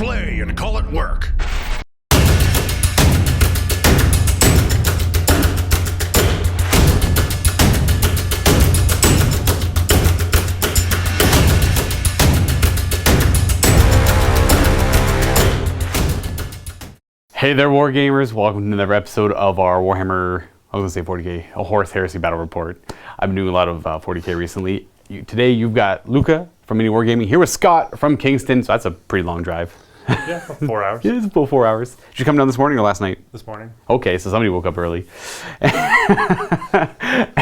play and call it work. Hey there, Wargamers. Welcome to another episode of our Warhammer, I was going to say 40k, a Horus Heresy Battle Report. I've been doing a lot of 40k recently. Today you've got Luka from MiniWarGaming here with Scott from Kingston, so that's a pretty long drive. Yeah, 4 hours. Yeah, it's about 4 hours. Did you come down this morning or last night? This morning. Okay, so somebody woke up early.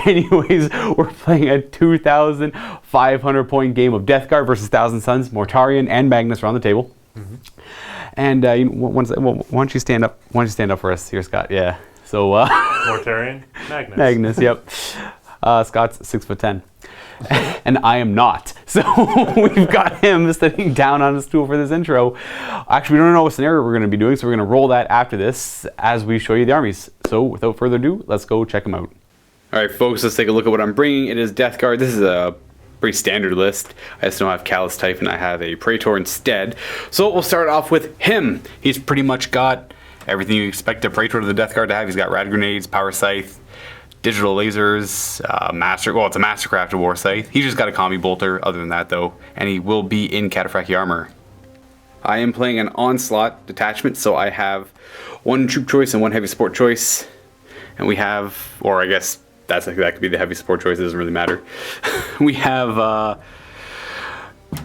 Anyways, we're playing a 2,500 point game of Death Guard versus Thousand Suns. Mortarion and Magnus are on the table. Mm-hmm. And why don't you stand up? Why don't you stand up for us here, Scott? Yeah. So Mortarion, Magnus. Magnus, yep. Scott's 6'10", and I am not. So we've got him sitting down on a stool for this intro. Actually, we don't know what scenario we're going to be doing, so we're going to roll that after this as we show you the armies. So without further ado, let's go check them out. All right, folks, let's take a look at what I'm bringing. It is Death Guard. This is a pretty standard list. I just don't have Callus type and I have a Praetor instead. So we'll start off with him. He's pretty much got everything you expect a Praetor to the Death Guard to have. He's got rad grenades, power scythe, digital lasers, it's a mastercrafted war scythe. He's just got a combi bolter other than that though, and he will be in cataphractii armor. I am playing an Onslaught detachment, so I have one troop choice and one heavy support choice. And we have, or I guess that could be the heavy support choice, it doesn't really matter. We have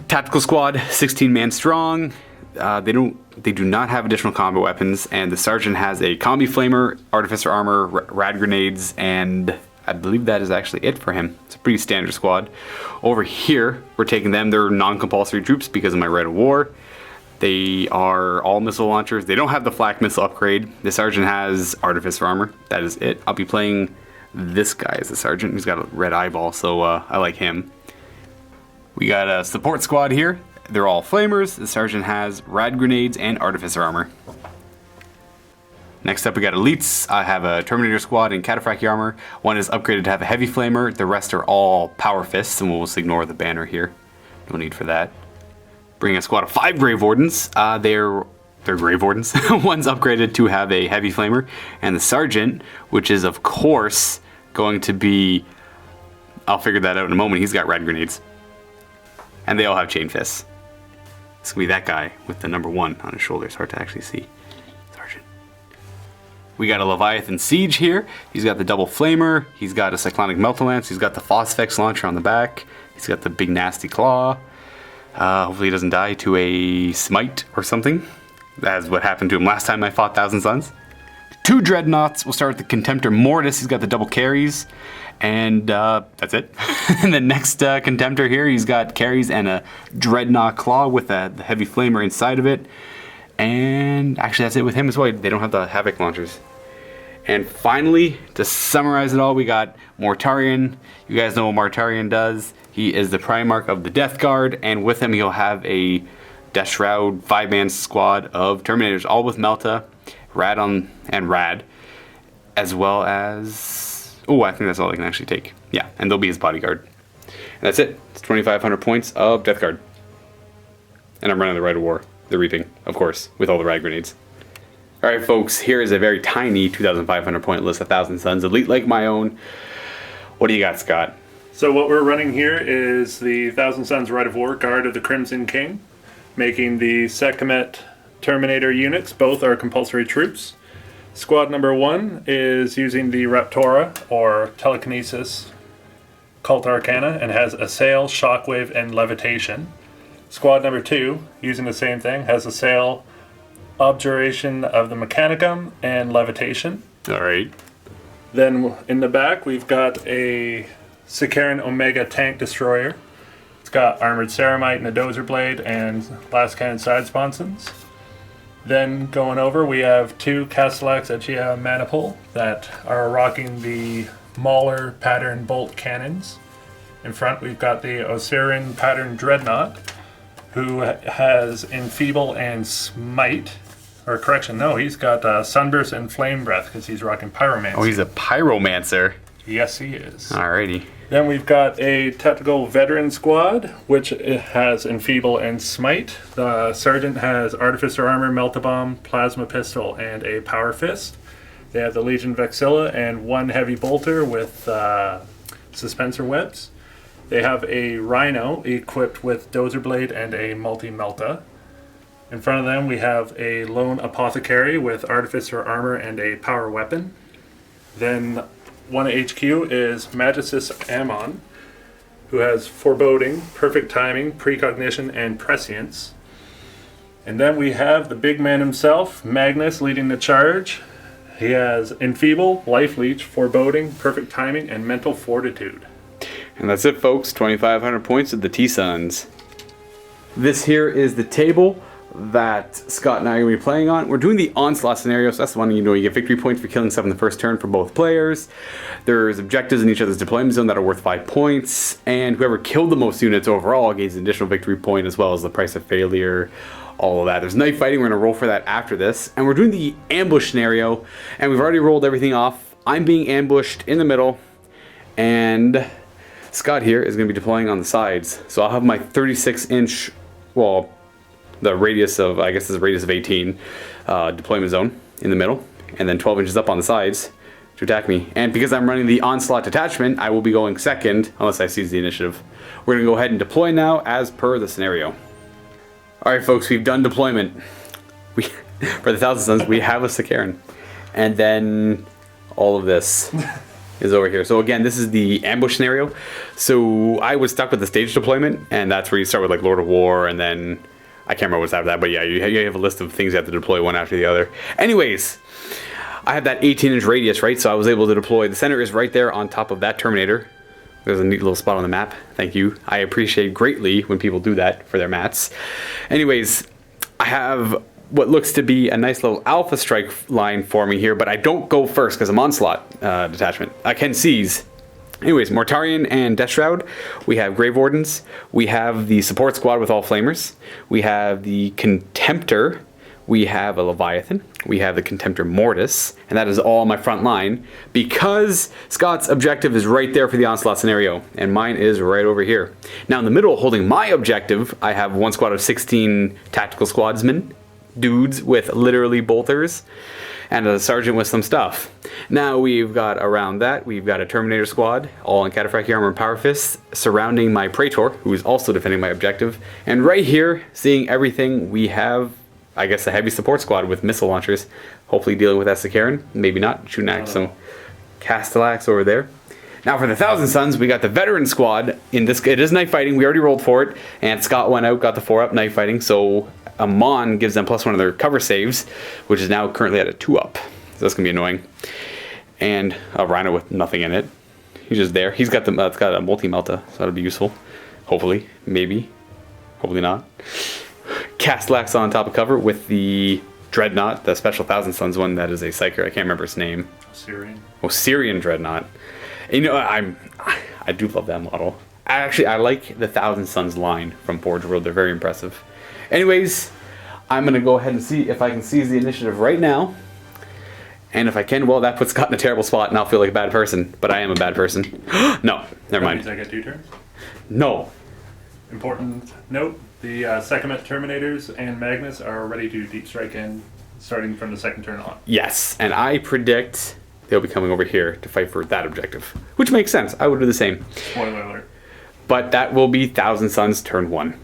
tactical squad, 16 man strong. They do not have additional combat weapons, and the sergeant has a combi flamer, artificer armor, rad grenades, and I believe that is actually it for him. It's a pretty standard squad. Over here, we're taking them. They're non-compulsory troops because of my Rite of War. They are all missile launchers. They don't have the flak missile upgrade. The sergeant has artificer armor. That is it. I'll be playing this guy as the sergeant. He's got a red eyeball, so I like him. We got a support squad here. They're all flamers. The sergeant has rad grenades and artificer armor. Next up we got elites. I have a Terminator squad in cataphractii armor. One is upgraded to have a heavy flamer. The rest are all power fists, and we'll just ignore the banner here. No need for that. Bring a squad of 5 Grave Wardens. They're Grave Wardens. One's upgraded to have a heavy flamer, and the sergeant, which is of course going to be, I'll figure that out in a moment, he's got rad grenades. And they all have chain fists. It's gonna be that guy with the number 1 on his shoulder. It's hard to actually see. Sergeant. We got a Leviathan Siege here. He's got the double flamer. He's got a cyclonic melta-lance. He's got the Phosphex launcher on the back. He's got the big nasty claw. Hopefully he doesn't die to a smite or something. That's what happened to him last time I fought Thousand Suns. 2 Dreadnoughts. We'll start with the Contemptor Mortis. He's got the double carries. And that's it. And the next Contemptor here, he's got carries and a Dreadnought Claw with the heavy flamer inside of it. And actually that's it with him as well. They don't have the Havoc launchers. And finally, to summarize it all, we got Mortarion. You guys know what Mortarion does. He is the Primarch of the Death Guard, and with him he'll have a Death Shroud 5-man squad of Terminators, all with Melta, Rad, as well as, I think that's all they can actually take. Yeah, and they'll be his bodyguard. And that's it. It's 2,500 points of Death Guard. And I'm running the Rite of War, the Reaping, of course, with all the rad grenades. Alright folks, here is a very tiny 2,500 point list of Thousand Suns, elite like my own. What do you got, Scott? So what we're running here is the Thousand Suns Rite of War Guard of the Crimson King, making the Sekhmet Terminator units. Both are compulsory troops. Squad number 1 is using the Raptora, or Telekinesis, Cult Arcana, and has Assail, Shockwave, and Levitation. Squad number 2, using the same thing, has Assail, Abjuration of the Mechanicum, and Levitation. Alright. Then in the back, we've got a Sicaran Omega Tank Destroyer. It's got Armored Ceramite and a Dozer Blade and Last Cannon Side Sponsons. Then going over, we have 2 Castellax Achia Manipul that are rocking the Mauler pattern bolt cannons. In front, we've got the Osirin pattern Dreadnought, who has Enfeeble and Smite. Or correction, no, he's got Sunburst and Flame Breath because he's rocking Pyromancer. Oh, he's a Pyromancer. Yes, he is. Alrighty. Then we've got a tactical veteran squad, which it has Enfeeble and Smite. The sergeant has Artificer Armor, Melt-A-Bomb, Plasma Pistol, and a Power Fist. They have the Legion Vexilla and one Heavy Bolter with Suspensor Webs. They have a Rhino equipped with Dozer Blade and a Multi-Melta. In front of them we have a Lone Apothecary with Artificer Armor and a Power Weapon. Then one HQ is Magus Ammon, who has Foreboding, Perfect Timing, Precognition, and Prescience. And then we have the big man himself, Magnus, leading the charge. He has Enfeeble, Life Leech, Foreboding, Perfect Timing, and Mental Fortitude. And that's it, folks. 2,500 points of the T-Suns. This here is the table that Scott and I are going to be playing on. We're doing the Onslaught scenario, so that's the one you get victory points for killing stuff in the first turn for both players. There's objectives in each other's deployment zone that are worth 5 points, and whoever killed the most units overall gains an additional victory point, as well as the price of failure, all of that. There's knife fighting, we're going to roll for that after this. And we're doing the ambush scenario, and we've already rolled everything off. I'm being ambushed in the middle, and Scott here is going to be deploying on the sides. So I'll have my 36-inch, well, the radius of, I guess this is a radius of 18, deployment zone in the middle, and then 12 inches up on the sides to attack me. And because I'm running the Onslaught detachment, I will be going second, unless I seize the initiative. We're going to go ahead and deploy now as per the scenario. Alright folks, we've done deployment. For the Thousand Suns, we have a Sicaran. And then all of this is over here. So again, this is the ambush scenario. So I was stuck with the stage deployment, and that's where you start with like Lord of War, and then I can't remember what's after that, but yeah, you have a list of things you have to deploy one after the other. Anyways, I have that 18-inch radius, right? So I was able to deploy. The center is right there on top of that Terminator. There's a neat little spot on the map. Thank you. I appreciate greatly when people do that for their mats. Anyways, I have what looks to be a nice little Alpha Strike line forming here, but I don't go first because I'm Onslaught detachment. I can seize. Anyways, Mortarion and Death Shroud. We have Grave Wardens. We have the support squad with all flamers. We have the Contemptor. We have a Leviathan. We have the Contemptor Mortis. And that is all my front line because Scott's objective is right there for the Onslaught scenario. And mine is right over here. Now in the middle, holding my objective, I have one squad of 16 tactical squadsmen. Dudes with literally bolters. And a sergeant with some stuff. Now we've got around that, we've got a Terminator squad, all in Cataphractii armor and Power Fists, surrounding my Praetor, who is also defending my objective. And right here, seeing everything, we have, I guess, a heavy support squad with missile launchers. Hopefully dealing with that Sicaran, maybe not, shooting at some Castellax over there. Now for the Thousand Suns, we got the veteran squad. In this, it is knife fighting, we already rolled for it, and Scott went out, got the 4-up knife fighting, so Amon gives them +1 of their cover saves, which is now currently at a 2-up. So that's gonna be annoying. And a Rhino with nothing in it. He's just there. He's got the it's got a multi-melta, so that'll be useful. Hopefully, maybe, hopefully not. Castellax on top of cover with the Dreadnought, the special Thousand Suns one that is a Psyker. I can't remember its name. Osirian Dreadnought. And, you know, I do love that model. I like the Thousand Suns line from Forge World. They're very impressive. Anyways, I'm going to go ahead and see if I can seize the initiative right now. And if I can, well, that puts Scott in a terrible spot and I'll feel like a bad person. But I am a bad person. No, never mind. Means I get 2 turns? No. Important note, the Sekhmet Terminators and Magnus are ready to deep strike in, starting from the second turn on. Yes, and I predict they'll be coming over here to fight for that objective. Which makes sense. I would do the same. Spoiler alert. But that will be Thousand Suns turn 1.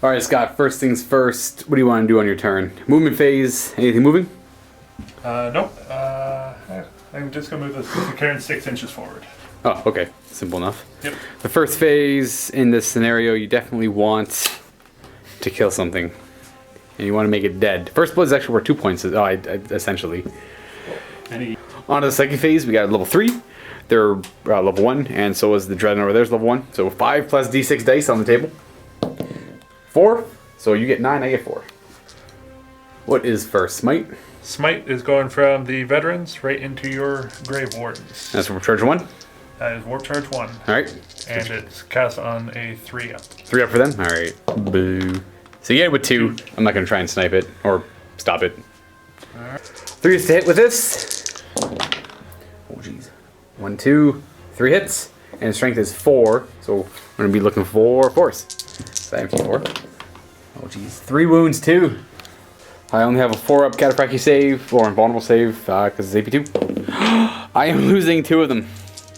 Alright, Scott, first things first, what do you want to do on your turn? Movement phase, anything moving? Nope. I'm just going to move the Sicaran 6 inches forward. Oh, okay. Simple enough. Yep. The first phase in this scenario, you definitely want to kill something. And you want to make it dead. First blood is actually worth 2 points, essentially. On to the second phase, we got level 3. They're level 1, and so is the Dreadnought over there's level 1. So 5 plus d6 dice on the table. 4, so you get 9, I get 4. What is first? Smite? Smite is going from the veterans right into your Grave Wardens. That's for charge 1. That is Warp Charge 1. Alright. And it's cast on a 3 up. 3 up for them? Alright. Boo. So you get it with 2. I'm not going to try and snipe it or stop it. Alright. 3 is to hit with this. Oh, jeez. 1, 2, 3 hits. And strength is 4. So we're going to be looking for force. So I have 4. Oh, jeez. 3 wounds, too. I only have a 4-up Cataphractii save, or invulnerable save, because it's AP2. I am losing 2 of them.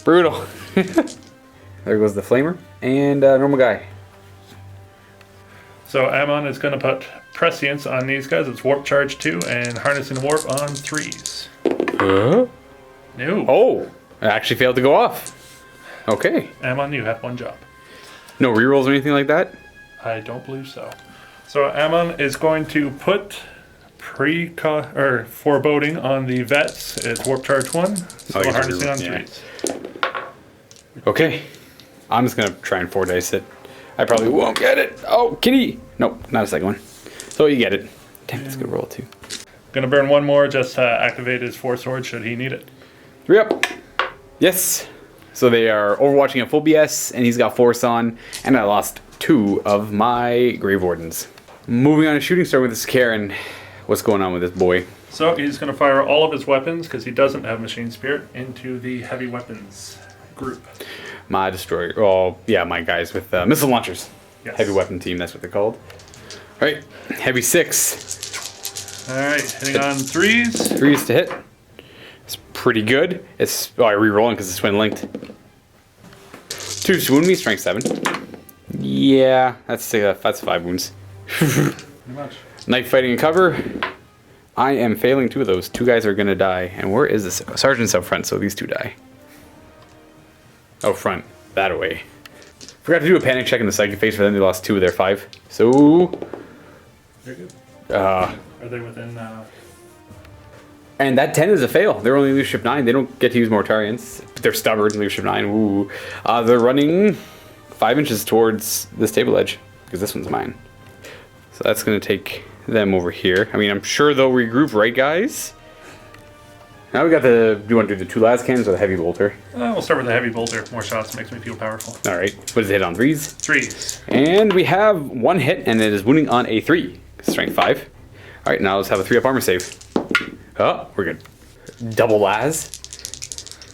Brutal. There goes the Flamer, and normal guy. So Amon is going to put Prescience on these guys. It's Warp Charge 2, and Harnessing Warp on 3s. Huh? No. Oh! It actually failed to go off. Okay. Amon, you have 1 job. No rerolls or anything like that? I don't believe so. So Amon is going to put Foreboding on the Vets. It's Warp Charge 1, so Harnessing on 3s. Okay. I'm just going to try and 4 dice it. I probably won't get it. Oh, kitty! Nope, not a second one. So you get it. Damn, that's a good roll too. Gonna burn 1 more just to activate his 4 swords should he need it. 3 up. Yes. So they are overwatching at full BS, and he's got force on, and I lost 2 of my Grave Wardens. Moving on to Shooting Star with this Karen. What's going on with this boy? So he's going to fire all of his weapons, because he doesn't have Machine Spirit, into the heavy weapons group. My destroyer. Oh, yeah, my guys with missile launchers. Yes. Heavy weapon team, that's what they're called. All right, heavy 6. All right, hitting on 3s. 3s to hit. It's pretty good. It's I re-rolling because it's twin linked. 2 to wound me, strength 7. Yeah, that's 5 wounds. Pretty much. Knife fighting and cover. I am failing 2 of those. 2 guys are gonna die. And where is this? Sergeant's up front, so these 2 die. Oh, front. That away. Forgot to do a panic check in the psychic phase for them. They lost 2 of their 5. So. Very good. Are they within? And that 10 is a fail. They're only leadership 9. They don't get to use Mortarions. They're stubborn. Leadership 9. Ooh. They're running 5 inches towards this table edge because this one's mine. So that's going to take them over here. I mean, I'm sure they'll regroup, right, guys? Now we got the. Do you want to do the 2 las cannons or the heavy bolter? We'll start with the heavy bolter. More shots makes me feel powerful. All right. What does it hit on 3s? 3s. And we have 1 hit, and it is wounding on a 3. Strength 5. All right. Now let's have a 3-up armor save. Oh, we're good. Double las.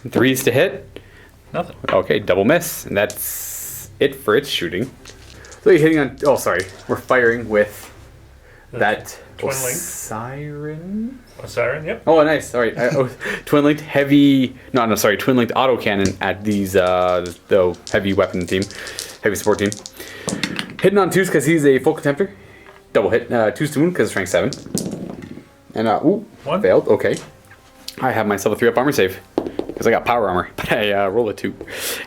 3s to hit. Nothing. Okay, double miss, and that's it for its shooting. So you're hitting on. Oh, sorry. We're firing with that twin link. siren. Siren, yep. Oh, nice. All right. Twin linked heavy. No, sorry. Twin linked auto cannon at these the heavy weapon team, heavy support team. Hitting on 2s because he's a full contemptor. Double hit. 2s to wound because strength 7. And ooh, 1 failed. Okay. I have myself a 3-up armor save because I got power armor, but I roll a 2.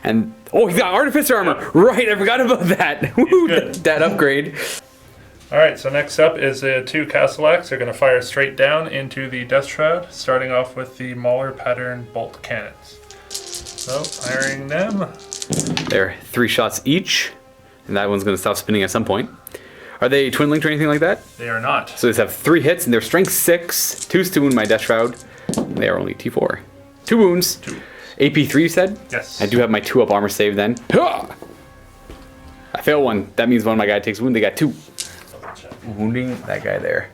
And oh, he's got artificer armor. Yeah. Right, I forgot about that. Woo, that upgrade. All right, so next up is the 2 Castellax. They're going to fire straight down into the Death Shroud, starting off with the Mauler pattern bolt cannons. So firing them. They're 3 shots each, and that one's going to stop spinning at some point. Are they twin linked or anything like that? They are not. So they have 3 hits, and they're strength 6, 2s to wound my Death Shroud. They are only T4. 2 wounds. 2. AP3, you said? Yes. I do have my 2-up armor save then. I fail 1. That means one of my guys takes wound. They got 2. Wounding that guy there.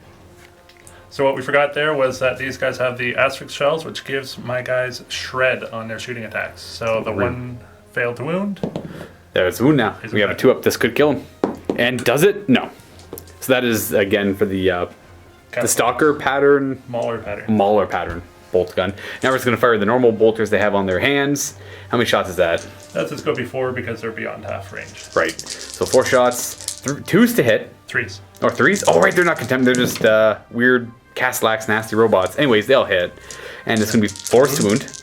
So what we forgot there was that these guys have the Asterix shells, which gives my guys shred on their shooting attacks. So the 1 failed to wound. There's a wound now. We have a 2-up. This could kill him. And does it? No. So that is, again, for the Stalker pattern. Mauler pattern. Mauler pattern bolt gun. Now we're just going to fire the normal bolters they have on their hands. How many shots is that? That's just go before because they're beyond half range. Right. So 4 shots. 2s to hit. 3s. Or 3s? Oh, right. They're not contempt. They're just weird Castellax nasty robots. Anyways, they'll hit. And it's going to be 4s to wound.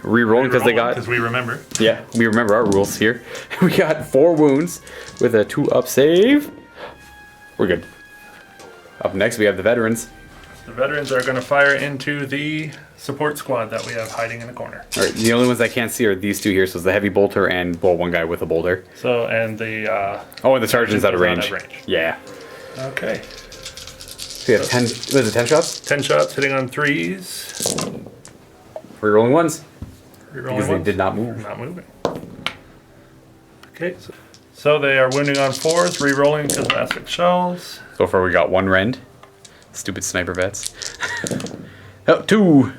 Re-rolling because they got. Because we remember. Yeah, we remember our rules here. We got 4 wounds with a 2-up save. We're good. Up next, we have the veterans. The veterans are going to fire into the support squad that we have hiding in the corner. All right, the only ones I can't see are these 2 here. So it's the heavy bolter and, well, 1 guy with a bolter. So, and the... oh, and the sergeant's out of range. Yeah. Okay. So we have 10, was it 10 shots? 10 shots hitting on 3s. Re-rolling 1s. Because they did not move. Not moving. Okay, so they are wounding on 4s, re-rolling because of aspect shells. So far we got 1 rend. Stupid sniper vets. Oh, 2!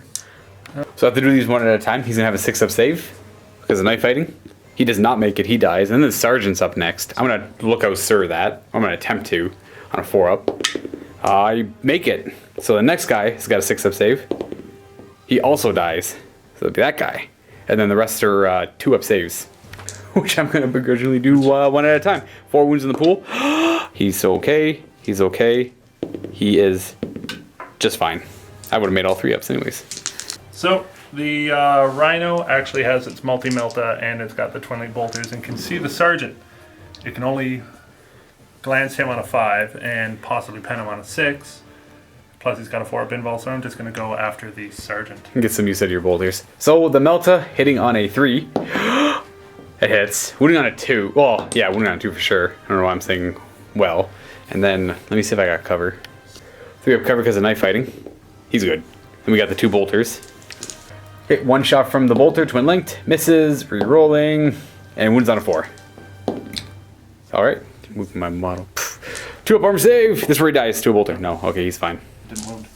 So I have to do these one at a time. He's going to have a 6-up save because of knife fighting. He does not make it, he dies. And then the sergeant's up next. I'm going to look out sir that. I'm going to attempt to on a 4-up. I make it. So the next guy has got a 6-up save. He also dies. So it'll be that guy. And then the rest are 2-up saves. Which I'm going to begrudgingly do one at a time. 4 wounds in the pool. He's okay. He's okay. He is just fine. I would have made all 3-ups anyways. So the Rhino actually has its multi-melta and it's got the 20 bolters and can see the sergeant. It can only glance him on a 5 and possibly pen him on a 6. Plus he's got a 4-up invul, so I'm just going to go after the sergeant. Get some use out of your bolters. So the melta hitting on a 3. It hits. Wounding on a 2. Well, yeah, wounding on a 2 for sure. I don't know why I'm saying well. And then, let me see if I got cover. 3-up cover because of knife fighting. He's good. And we got the 2 bolters. Okay, 1 shot from the bolter, twin linked. Misses, re-rolling, and wounds on a 4. Alright, moving my model. 2-up armor save. This is where he dies to a bolter. No, okay, he's fine. Didn't wound.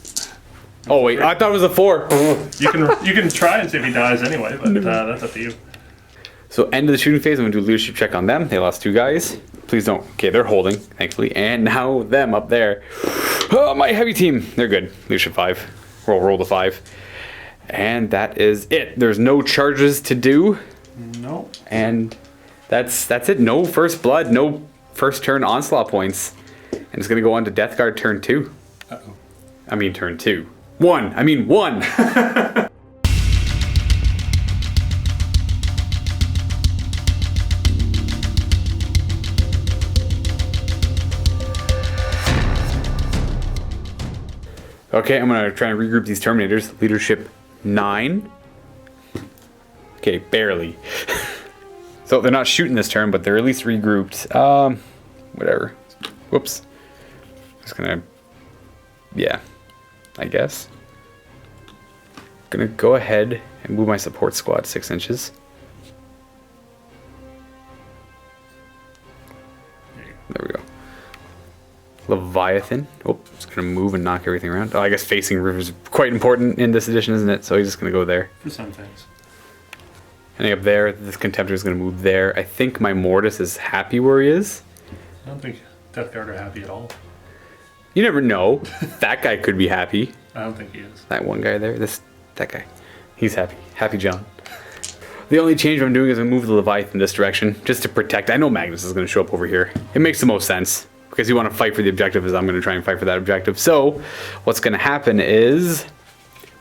Oh wait, I thought it was a 4. You can try and see if he dies anyway, but that's up to you. So end of the shooting phase, I'm going to do a leadership check on them. They lost 2 guys. Please don't. Okay, they're holding, thankfully. And now them up there. Oh, my heavy team. They're good. Leadership 5. Roll the 5. And that is it. There's no charges to do. No. And that's it. No first blood. No first turn onslaught points. And it's going to go on to Death Guard turn 2. Uh-oh. I mean turn 2. 1. I mean 1. Okay, I'm going to try and regroup these Terminators. Leadership 9. Okay, barely. So they're not shooting this turn, but they're at least regrouped. Whatever. Whoops. Just gonna... Yeah, I guess. Gonna go ahead and move my support squad 6 inches. There we go. Leviathan. Oh, it's gonna move and knock everything around. Oh, I guess facing roof is quite important in this edition, isn't it? So he's just gonna go there. For some things. And up there, this Contemptor is gonna move there. I think my Mortis is happy where he is. I don't think Death Guard are happy at all. You never know. That guy could be happy. I don't think he is. That one guy there, that guy. He's happy. Happy John. The only change I'm doing is I move the Leviathan in this direction, just to protect. I know Magnus is gonna show up over here. It makes the most sense. Because you want to fight for the objective, as I'm going to try and fight for that objective. So, what's going to happen is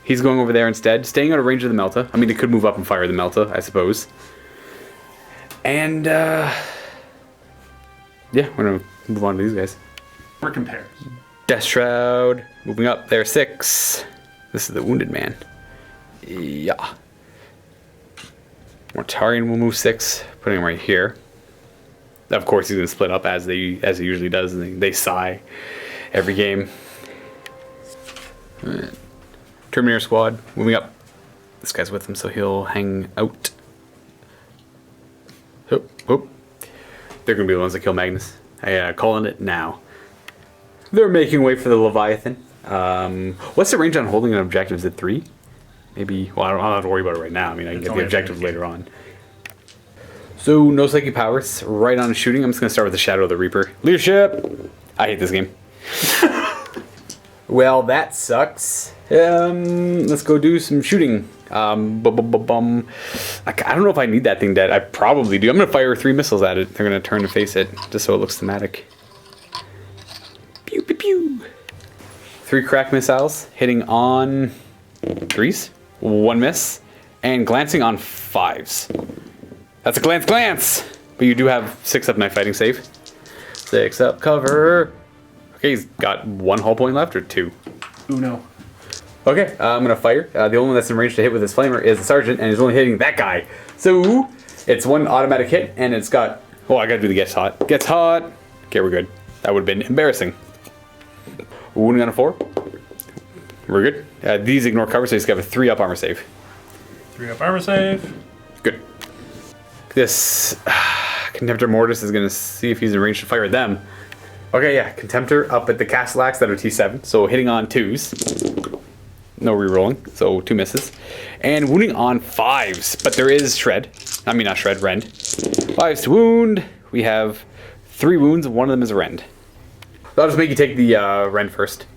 he's going over there instead, staying out of range of the Melta. I mean, he could move up and fire the Melta, I suppose. And, yeah, we're going to move on to these guys. We're compared. Death Shroud, moving up there, 6. This is the Wounded Man. Yeah. Mortarion will move 6, putting him right here. Of course, he's going to split up as he usually does, and they sigh every game. Right. Terminator squad moving up. This guy's with him, so he'll hang out. Oh, oh. They're going to be the ones that kill Magnus. Calling it now. They're making way for the Leviathan. What's the range on holding an objective? Is it 3? Maybe. Well, I don't have to worry about it right now. I mean, I can get the objectives later on. So, no psychic powers, right on shooting. I'm just going to start with the Shadow of the Reaper. Leadership! I hate this game. Well, that sucks. Let's go do some shooting. I don't know if I need that thing dead. I probably do. I'm going to fire 3 missiles at it. They're going to turn to face it, just so it looks thematic. Pew, pew, pew. 3 crack missiles, hitting on 3s. 1 miss. And glancing on 5s. That's a glance! But you do have 6-up knife fighting save. 6-up cover. Okay, he's got 1 hull point left, or 2? Uno. Okay, I'm going to fire. The only one that's in range to hit with his flamer is the sergeant, and he's only hitting that guy. So, it's 1 automatic hit, and it's got... Oh, I gotta do the gets hot. Gets hot! Okay, we're good. That would have been embarrassing. Wounding on a 4. We're good. These ignore cover, so he's got a 3-up armor save. 3-up armor save. Good. This Contemptor Mortis is going to see if he's in range to fire at them. Okay, yeah. Contemptor up at the Castellax that are T7. So hitting on 2s. No rerolling. So 2 misses. And wounding on 5s. But there is Shred. I mean, not Shred, Rend. 5s to wound. We have 3 wounds. One of them is a Rend. So I'll just make you take the Rend first.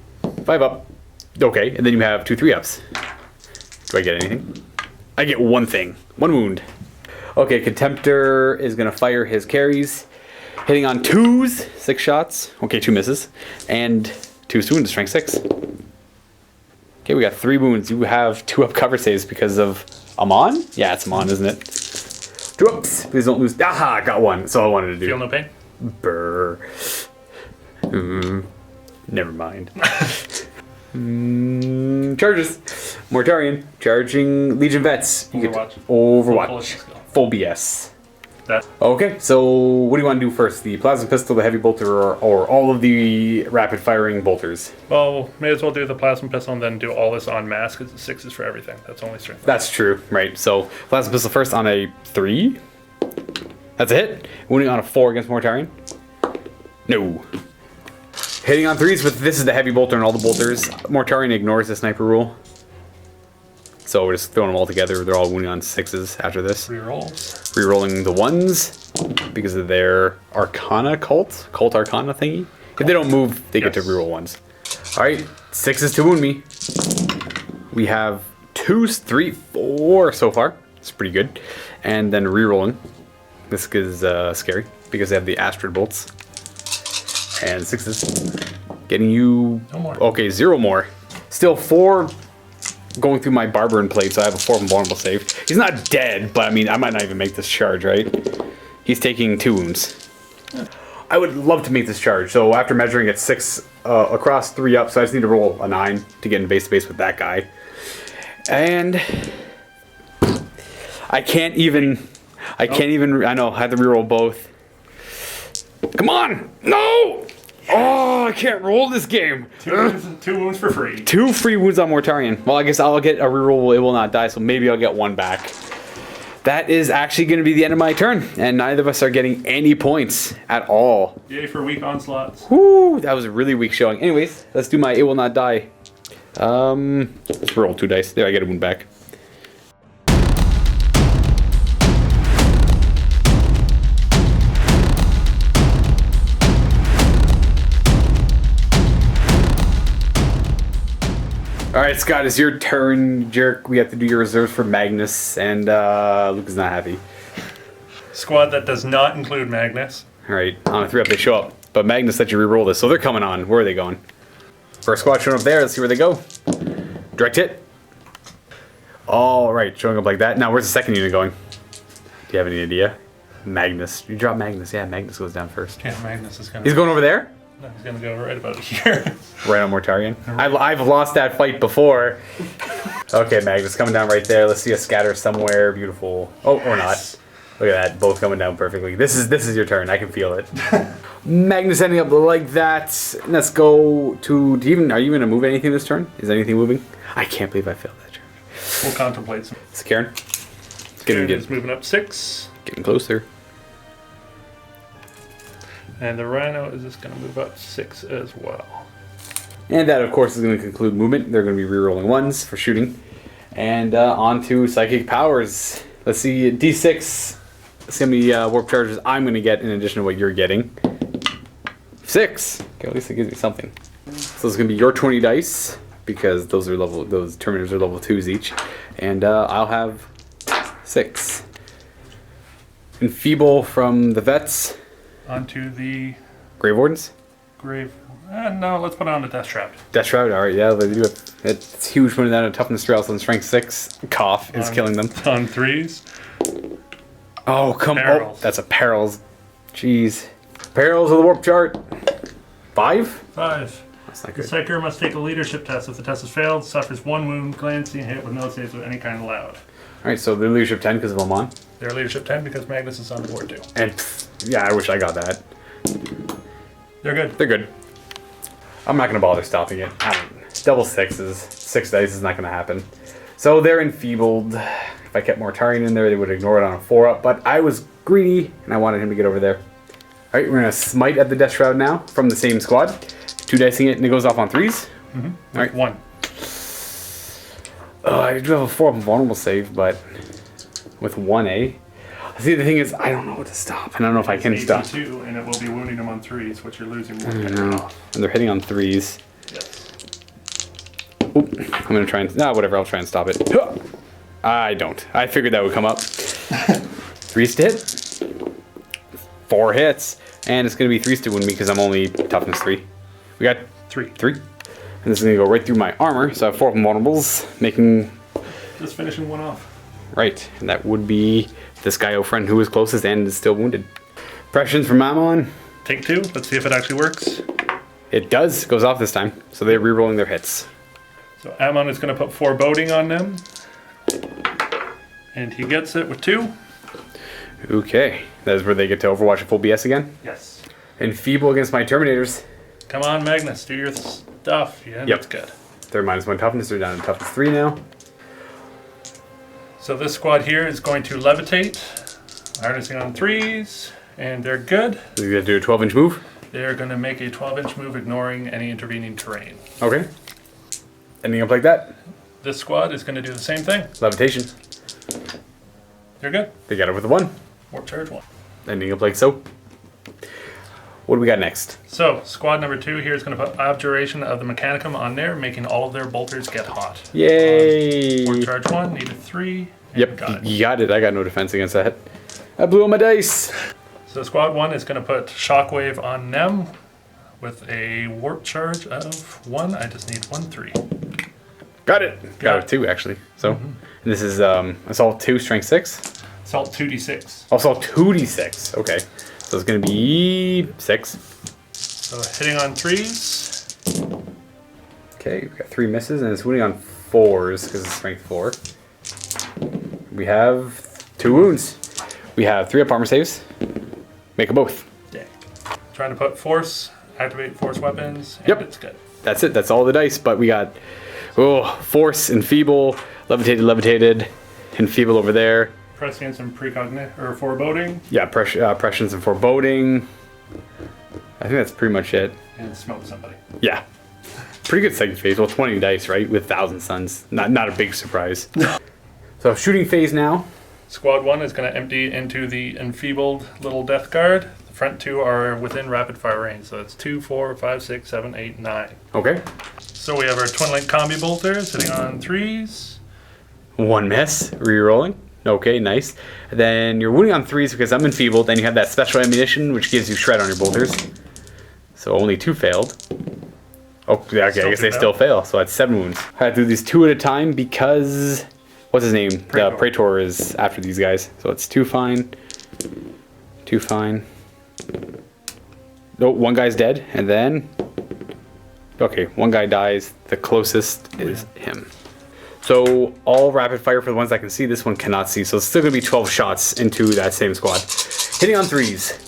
5 up. Okay. And then you have 2 3-ups. Do I get anything? I get 1 thing. 1 wound. Okay, Contemptor is going to fire his carries. Hitting on 2s. 6 shots. Okay, 2 misses. And 2 wounds. Strength 6. Okay, we got 3 wounds. You have 2-up cover saves because of Amon? Yeah, it's Amon, isn't it? 2-ups. Please don't lose. Aha, got 1. That's all I wanted to do. Feel no pain? Brr. Never mind. Charges. Mortarion. Charging Legion Vets. You Overwatch. Get Overwatch. Full BS. That. Okay, so what do you want to do first? The Plasma Pistol, the Heavy Bolter, or all of the rapid firing bolters? Well, may as well do the Plasma Pistol and then do all this on mass because it's 6s for everything. That's only strength. That's true, right? So Plasma Pistol first on a 3. That's a hit. Wounding on a 4 against Mortarion. No. Hitting on 3s, but this is the Heavy Bolter and all the bolters. Mortarion ignores the sniper rule. So we're just throwing them all together. They're all wounding on 6s after this. Rerolls. Rerolling the 1s because of their Arcana cult Arcana thingy. If they don't move, they get to reroll 1s. Alright, 6s to wound me. We have 2s, 3, 4 so far. It's pretty good. And then rerolling. This is scary because they have the Astrid bolts. And 6s. Getting you... No more. Okay, 0 more. Still 4 going through my Barbarin plate, so I have a 4 invulnerable save. He's not dead, but I mean, I might not even make this charge, right? He's taking 2 wounds. I would love to make this charge, so after measuring it's 6 across 3 up, so I just need to roll a 9 to get in base to base with that guy. And I can't even, I know, I have to reroll both. Come on! No! Oh, I can't roll this game. 2 wounds for free. 2 free wounds on Mortarion. Well, I guess I'll get a reroll. It will not die, so maybe I'll get 1 back. That is actually going to be the end of my turn, and neither of us are getting any points at all. Yay for weak onslaughts. Woo, that was a really weak showing. Anyways, let's do my It Will Not Die. Let's roll 2 dice. There, I get a wound back. Alright, Scott, it's your turn, jerk. We have to do your reserves for Magnus, and Luka's not happy. Squad that does not include Magnus. Alright, on a 3-up they show up. But Magnus let you reroll this, so they're coming on. Where are they going? First squad showing up there, let's see where they go. Direct hit. Alright, showing up like that. Now, where's the second unit going? Do you have any idea? Magnus. You drop Magnus. Yeah, Magnus goes down first. Yeah, Magnus is going He's going over there? No, he's going to go right about here. Right on Mortarion. I've lost that fight before. Okay, Magnus coming down right there. Let's see a scatter somewhere. Beautiful. Oh, or not. Look at that. Both coming down perfectly. This is your turn. I can feel it. Magnus ending up like that. Let's go to... are you even going to move anything this turn? Is anything moving? I can't believe I failed that turn. We'll contemplate some. It's Karen. Karen is moving up 6. Getting closer. And the Rhino is just going to move up 6 as well. And that, of course, is going to conclude movement. They're going to be rerolling 1s for shooting. And on to Psychic Powers. Let's see, D6. Let's see how many warp charges I'm going to get in addition to what you're getting. 6. Okay, at least it gives me something. So it's going to be your 20 dice, because those Terminators are level 2s each. And I'll have 6. Enfeeble from the Vets. Onto the... Grave Wardens? Grave... no, let's put on the Death Trap. Death Trap, alright, yeah, they do it. It's huge putting down a toughness 3, also on strength 6. Cough is killing them. On 3s. Oh, come on. Perils. Oh, that's a Perils. Jeez. Perils of the Warp Chart. 5? 5. That's not The good. Psyker must take a leadership test. If the test has failed, suffers 1 wound, glancing hit with no saves of any kind allowed. Alright, so they're leadership 10 because of Amon. They're leadership 10 because Magnus is on the board too. And, yeah, I wish I got that. They're good. They're good. I'm not going to bother stopping it. Double 6s. 6 dice is not going to happen. So they're enfeebled. if I kept Mortarion in there, they would ignore it on a 4-up. But I was greedy, and I wanted him to get over there. All right, we're going to smite at the Death Shroud now from the same squad. 2 dicing it, and it goes off on 3s. Mm-hmm. All right. 1. I do have a 4 vulnerable save, but with 1A. See, the thing is, I don't know what to stop, and I don't know if I can stop. 2, and it will be wounding them on 3s, which you're losing more off. And they're hitting on 3s. Yes. Oop, I'm going to try and... whatever, I'll try and stop it. I don't. I figured that would come up. 3s to hit. 4 hits. And it's going to be 3s to wound me because I'm only toughness 3. We got 3. And this is going to go right through my armor, so I have 4 vulnerables, making... Just finishing 1 off. Right, and that would be this guy, O friend, who is closest and is still wounded. Impressions from Mammon. Take 2. Let's see if it actually works. It does. Goes off this time. So they're re-rolling their hits. So Ammon is going to put 4 boding on them. And he gets it with 2. Okay. That is where they get to Overwatch at full BS again. Yes. Enfeeble against my Terminators. Come on, Magnus. Do your stuff. Yeah, Yep. that's good. They're -1 toughness. They're down to toughness 3 now. So this squad here is going to levitate. Harnessing on 3s. And they're good. They're going to do a 12-inch move. They're going to make a 12-inch move, ignoring any intervening terrain. Okay. Ending up like that. This squad is going to do the same thing. Levitation. They're good. They got it with a 1. Warp charge 1. Ending up like so. What do we got next? So, squad number 2 here is going to put Abjuration of the Mechanicum on there, making all of their bolters get hot. Yay! Warp charge 1, needed 3. Yep, Got it. you got it. I got no defense against that. I blew on my dice. So squad 1 is going to put Shockwave on them with a warp charge of 1. I just need 1 3. Got it. Got it 2 actually. So, and this is Assault 2, Strength 6. Assault 2d6. Assault 2d6. Okay, so it's gonna be 6. So hitting on 3s. Okay, we got 3 misses, and it's wounding on 4s because it's Strength 4. We have 2 wounds. We have 3 up armor saves. Make them both. Dang. Trying to put Force, activate Force weapons, and Yep. it's good. That's it. That's all the dice. But we got Force, Enfeeble, Levitated, Enfeeble over there. Prescience and Precognition, or Foreboding. Yeah, Prescience and Foreboding. I think that's pretty much it. And Smoke somebody. Yeah. Pretty good second phase. Well, 20 dice, right? With 1,000 Suns. Not a big surprise. So shooting phase now. Squad 1 is going to empty into the enfeebled little Death Guard. The front 2 are within rapid fire range, so it's 2, 4, 5, 6, 7, 8, 9. Okay. So we have our Twin Link Combi Bolters hitting on 3s. 1 miss. Rerolling. Okay, nice. And then you're wounding on 3s because I'm enfeebled. Then you have that special ammunition, which gives you shred on your bolters. So only 2 failed. Oh, yeah, okay, I guess they still fail. So that's 7 wounds. I had to do these 2 at a time because... What's his name? Praetor. The Praetor is after these guys. So it's 2 fine. 2 fine. Oh, 1 guy's dead. And then... Okay, 1 guy dies. The closest is him. So all rapid fire for the ones I can see. This one cannot see. So it's still going to be 12 shots into that same squad. Hitting on 3s.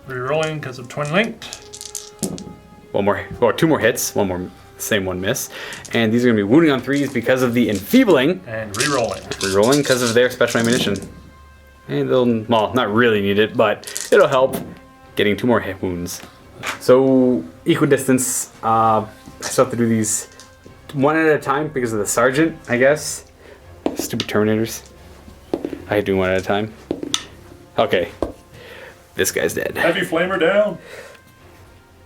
Rerolling because of Twin Linked. 1 more, or 2 more hits. 1 more, same 1 miss. And these are going to be wounding on 3s because of the enfeebling. And rerolling. Rerolling because of their special ammunition. And they'll, well, not really need it, but it'll help getting 2 more hit wounds. So equidistance, I still have to do these 1 at a time because of the sergeant, I guess. Stupid Terminators. I hate doing 1 at a time. Okay. This guy's dead. Heavy Flamer down.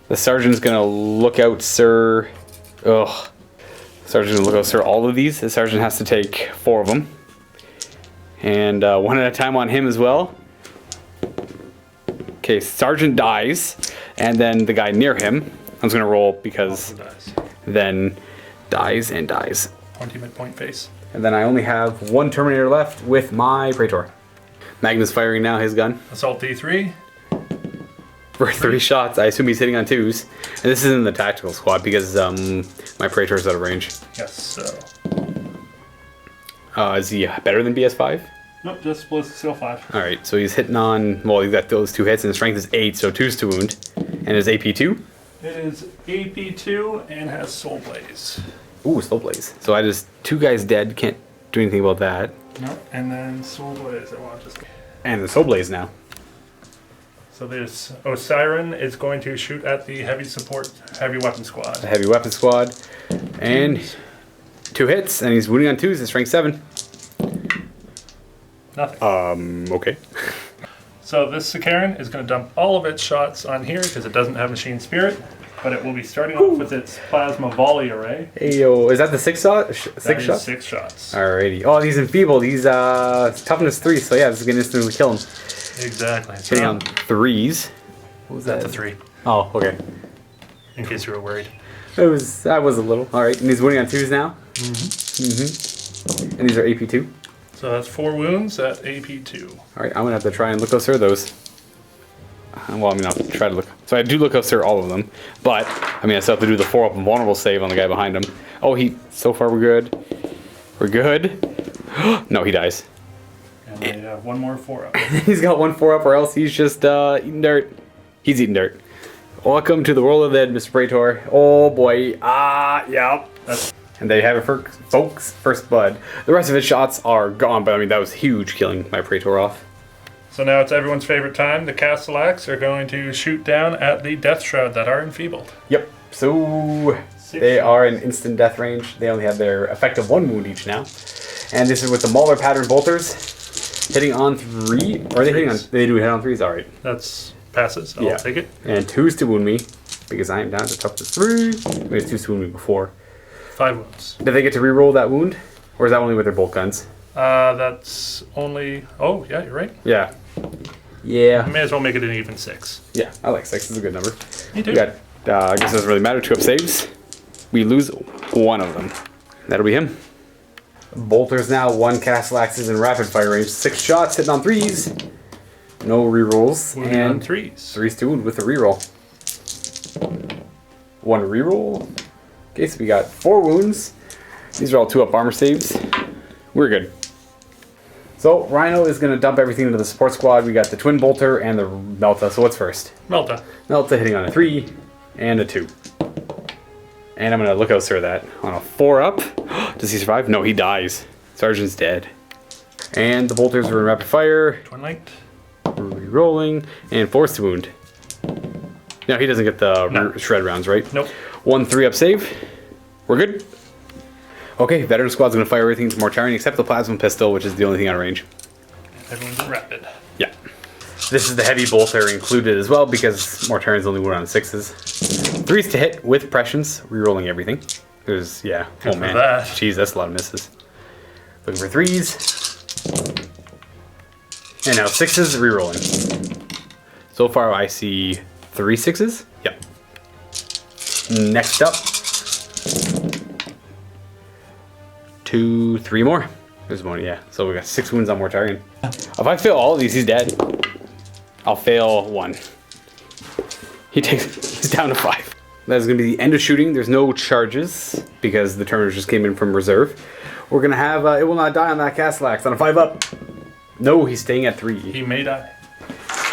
The sergeant's gonna look out, sir. Ugh. Sergeant's gonna look out, sir. All of these. The sergeant has to take 4 of them. And 1 at a time on him as well. Okay, sergeant dies. And then the guy near him, I'm just gonna roll because then dies and dies. 20 midpoint face. And then I only have 1 Terminator left with my Praetor. Magnus firing now his gun. Assault D3. For 3 shots. I assume he's hitting on 2s. And this is in the tactical squad because my Praetor's out of range. Yes, so. Is he better than BS5? Nope, just still 5. Alright, so he's hitting on, well, he's got those 2 hits and his strength is 8, so 2's to wound. And his AP 2? It is AP2 and has Soul Blaze. Ooh, Soul Blaze. So I just, 2 guys dead, can't do anything about that. No, and then Soul Blaze. I want to. And the Soul Blaze now. So this Osiren is going to shoot at the heavy weapon squad. The heavy weapon squad. And 2 hits, and he's wounding on 2s. It's rank 7. Nothing. Okay. So this Sicaran is going to dump all of its shots on here because it doesn't have Machine Spirit, but it will be starting off with its Plasma Volley Array. Hey, yo, is that the 6 shot? 6 shots? 6 shots. Alrighty. Oh, he's enfeebled. He's toughness 3, so yeah, this is going to instantly kill him. Exactly. Hitting on 3s. What was that? That's a 3. Oh, okay. In case you were worried. That was a little. Alright, and he's winning on 2s now. And these are AP2. So that's 4 wounds at AP2. Alright, I'm going to have to try and look us those. Well, I mean, I'll try to look. So I do look us all of them. But, I mean, I still have to do the 4-up and vulnerable save on the guy behind him. Oh, so far we're good. We're good. No, he dies. And they have 1 more 4-up. He's got 1 4-up or else he's just eating dirt. He's eating dirt. Welcome to the world of the dead, Mr. Praetor. Oh boy. Yeah. And there you have it, folks. First blood. The rest of his shots are gone, but I mean, that was huge, killing my Praetor off. So now it's everyone's favorite time. The Castellax are going to shoot down at the Death Shroud that are enfeebled. Yep. So they are in instant death range. They only have their effective 1 wound each now. And this is with the Mauler pattern bolters. Hitting on 3. Or are they hitting on? They do hit on 3s. Alright. That's passes. I'll take it. And 2s to wound me. Because I am down to toughness 3. Wait, 2s to wound me before. 5 wounds. Did they get to reroll that wound? Or is that only with their bolt guns? That's only... Oh, yeah, you're right. Yeah. Yeah. I may as well make it an even 6. Yeah, I like 6. It's a good number. Me too. We got, I guess it doesn't really matter. 2 up saves. We lose 1 of them. That'll be him. Bolters now. 1 Castellax in rapid fire range. 6 shots hitting on 3s. No rerolls. Wounding and on 3s. 3s to wound with a reroll. 1 reroll. Okay, so we got 4 wounds. These are all 2-up armor saves. We're good. So Rhino is going to dump everything into the support squad. We got the Twin Bolter and the Melta. So what's first? Melta. Melta hitting on a 3 and a 2. And I'm going to look out, sir, that on a 4-up. Does he survive? No, he dies. Sergeant's dead. And the bolters are in rapid fire. Twin Light. Rerolling. And force to wound. No, he doesn't get the shred rounds, right? Nope. 1 3-up save. We're good. Okay, veteran squad's going to fire everything to Mortarion except the plasma pistol, which is the only thing out of range. Everyone's rapid. Yeah. This is the heavy bolter included as well because Mortarion's only wound on 6s. 3s to hit with prescience, rerolling everything. There's, yeah. Good oh man. That. Jeez, that's a lot of misses. Looking for 3s. And now 6s, rerolling. So far I see 3 6s. Yep. Next up. 2, 3 more. There's 1, yeah. So we got 6 wounds on Mortarion. If I fail all of these, he's dead. I'll fail 1. He's down to 5. That is going to be the end of shooting. There's no charges because the turners just came in from reserve. We're going to have it will not die on that Castellax on a 5-up. No, he's staying at 3. He may die.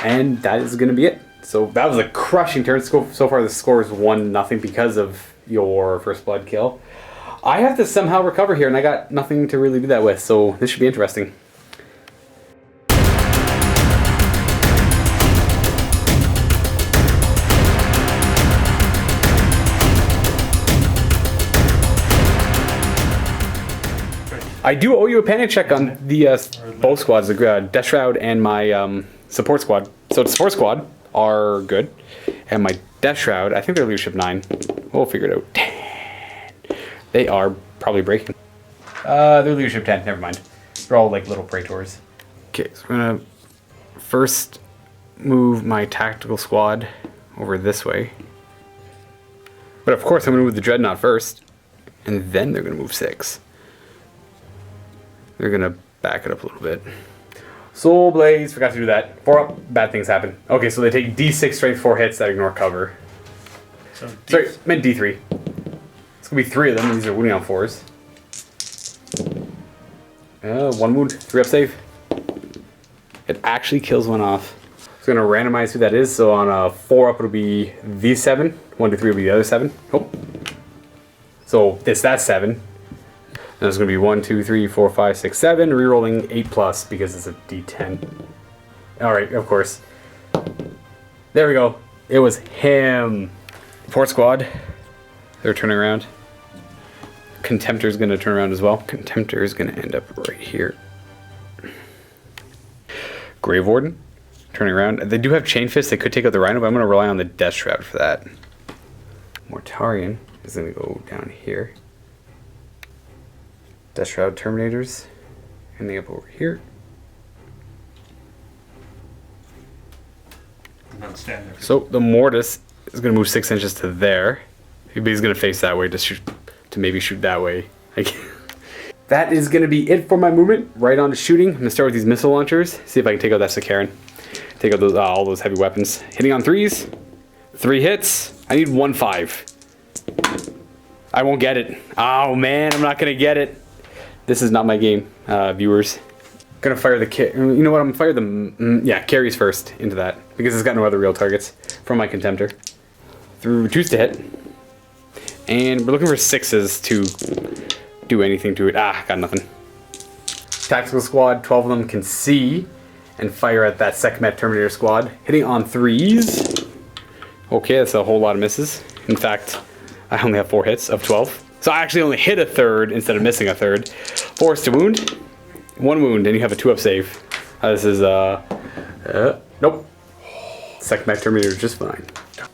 And that is going to be it. So that was a crushing turn. So far the score is 1-0 because of your first blood kill. I have to somehow recover here, and I got nothing to really do that with, so this should be interesting. I do owe you a panic check on the both squads, the Death Shroud and my support squad. So the support squad are good, and my Death Shroud, I think they're leadership 9. We'll figure it out. 10. They are probably breaking. They're leadership 10, never mind. They're all like little Praetors. Okay, so I'm gonna first move my tactical squad over this way. But of course I'm gonna move the Dreadnought first, and then they're gonna move 6. They're gonna back it up a little bit. Soul Blaze, forgot to do that. 4-up, bad things happen. Okay, so they take D6 strength 4 hits that ignore cover. So Sorry, meant D3. It's gonna be 3 of them. These are wounding on 4s. 1 wound, 3-up save. It actually kills 1 off. It's gonna randomize who that is. So on a 4-up, it'll be these 7. 1 to 3 will be the other 7. Oh. So that's 7. there's going to be 1, 2, 3, 4, 5, 6, 7. Rerolling 8+ because it's a D10. Alright, of course. There we go. It was him. Fourth squad. They're turning around. Contemptor's going to turn around as well. Contemptor is going to end up right here. Grave Warden. Turning around. They do have Chain Fist. They could take out the Rhino, but I'm going to rely on the Death Shroud for that. Mortarion is going to go down here. Death Shroud Terminators. Ending up over here. So the Mortis is going to move 6 inches to there. He's going to face that way to shoot, to maybe shoot that way. That is going to be it for my movement. Right on to shooting. I'm going to start with these missile launchers. See if I can take out that Sakaran. Take out those all those heavy weapons. Hitting on 3s. 3 hits. I need 1 5. I won't get it. Oh man, I'm not going to get it. This is not my game, viewers. Gonna fire the you know what? I'm gonna fire the carries first into that because it's got no other real targets from my Contemptor. Through 2s to hit, and we're looking for 6s to do anything to it. Ah, got nothing. Tactical squad, 12 of them can see and fire at that Sekhmet Terminator squad, hitting on 3s. Okay, that's a whole lot of misses. In fact, I only have 4 hits of 12, so I actually only hit a 3rd instead of missing a 3rd. Forced to wound. 1 wound, and you have a 2-up save. This is, nope. Sekhmet Terminator just fine.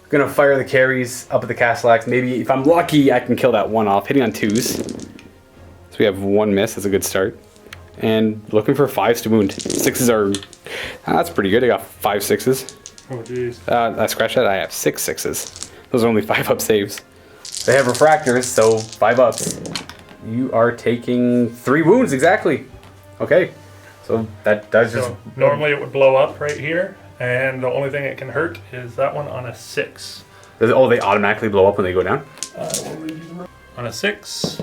Gonna fire the carries up at the Castle Axe. Maybe, if I'm lucky, I can kill that one off. Hitting on 2s. So we have 1 miss, that's a good start. And looking for 5s to wound. 6s are, that's pretty good. I got 5 6s. Oh, jeez. I scratched that, I have 6 6s. Those are only 5-up saves. They have refractors, so 5 ups. You are taking 3 wounds, exactly. Okay, so that does just... So normally it would blow up right here, and the only thing it can hurt is that one on a 6. Oh, they automatically blow up when they go down? On a 6?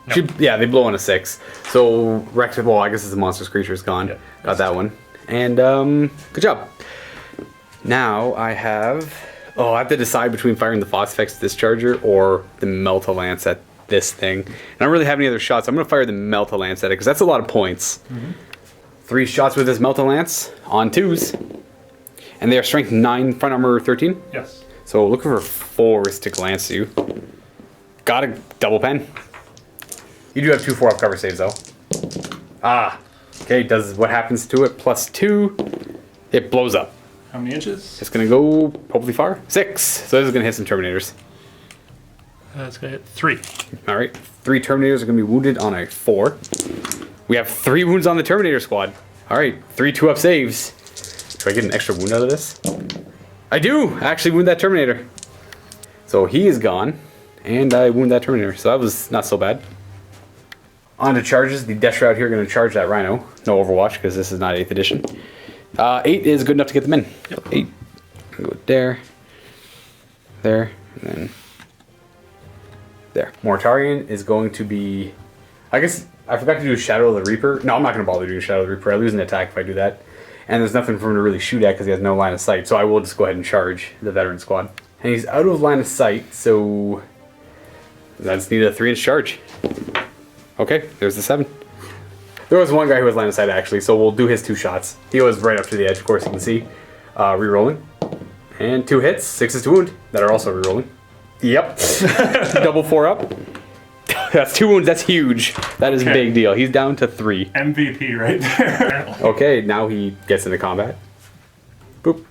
No. Yeah, they blow on a 6. So, well, I guess it's a monstrous creature is gone. Yep. Got that one. And, good job. Now I have... Oh, I have to decide between firing the Phosphex Discharger or the Melt-A-Lance at this thing. And I don't really have any other shots. I'm going to fire the Melt-A-Lance at it because that's a lot of points. 3 shots with this Melt-A-Lance on 2s. And they are strength 9, front armor 13? Yes. So looking for 4s to glance you. Got a double pen. You do have 2 4-up cover saves though. Ah. Okay, does what happens to it? +2. It blows up. How many inches? It's going to go hopefully far. 6. So this is going to hit some Terminators. That's going to hit 3. Alright, 3 Terminators are going to be wounded on a 4. We have 3 wounds on the Terminator squad. Alright, 3 2-up saves. Do I get an extra wound out of this? I do! I actually wound that Terminator. So he is gone, and I wound that Terminator. So that was not so bad. On to charges. The Death Shroud here are going to charge that Rhino. No Overwatch, because this is not 8th edition. 8 is good enough to get them in. Yep. 8. Go there. There. And then... there. Mortarion is going to be... I guess I forgot to do Shadow of the Reaper. No, I'm not going to bother doing Shadow of the Reaper. I lose an attack if I do that. And there's nothing for him to really shoot at because he has no line of sight. So I will just go ahead and charge the veteran squad. And he's out of line of sight, so... I just need a 3-inch charge. Okay, there's the 7. There was one guy who was line of sight actually, so we'll do his 2 shots. He was right up to the edge, of course you can see. Rerolling. And 2 hits, 6s to wound, that are also rerolling. Yep. Double 4-up. That's 2 wounds, that's huge. That is a big deal. He's down to 3. MVP right there. Okay, now he gets into combat. Boop.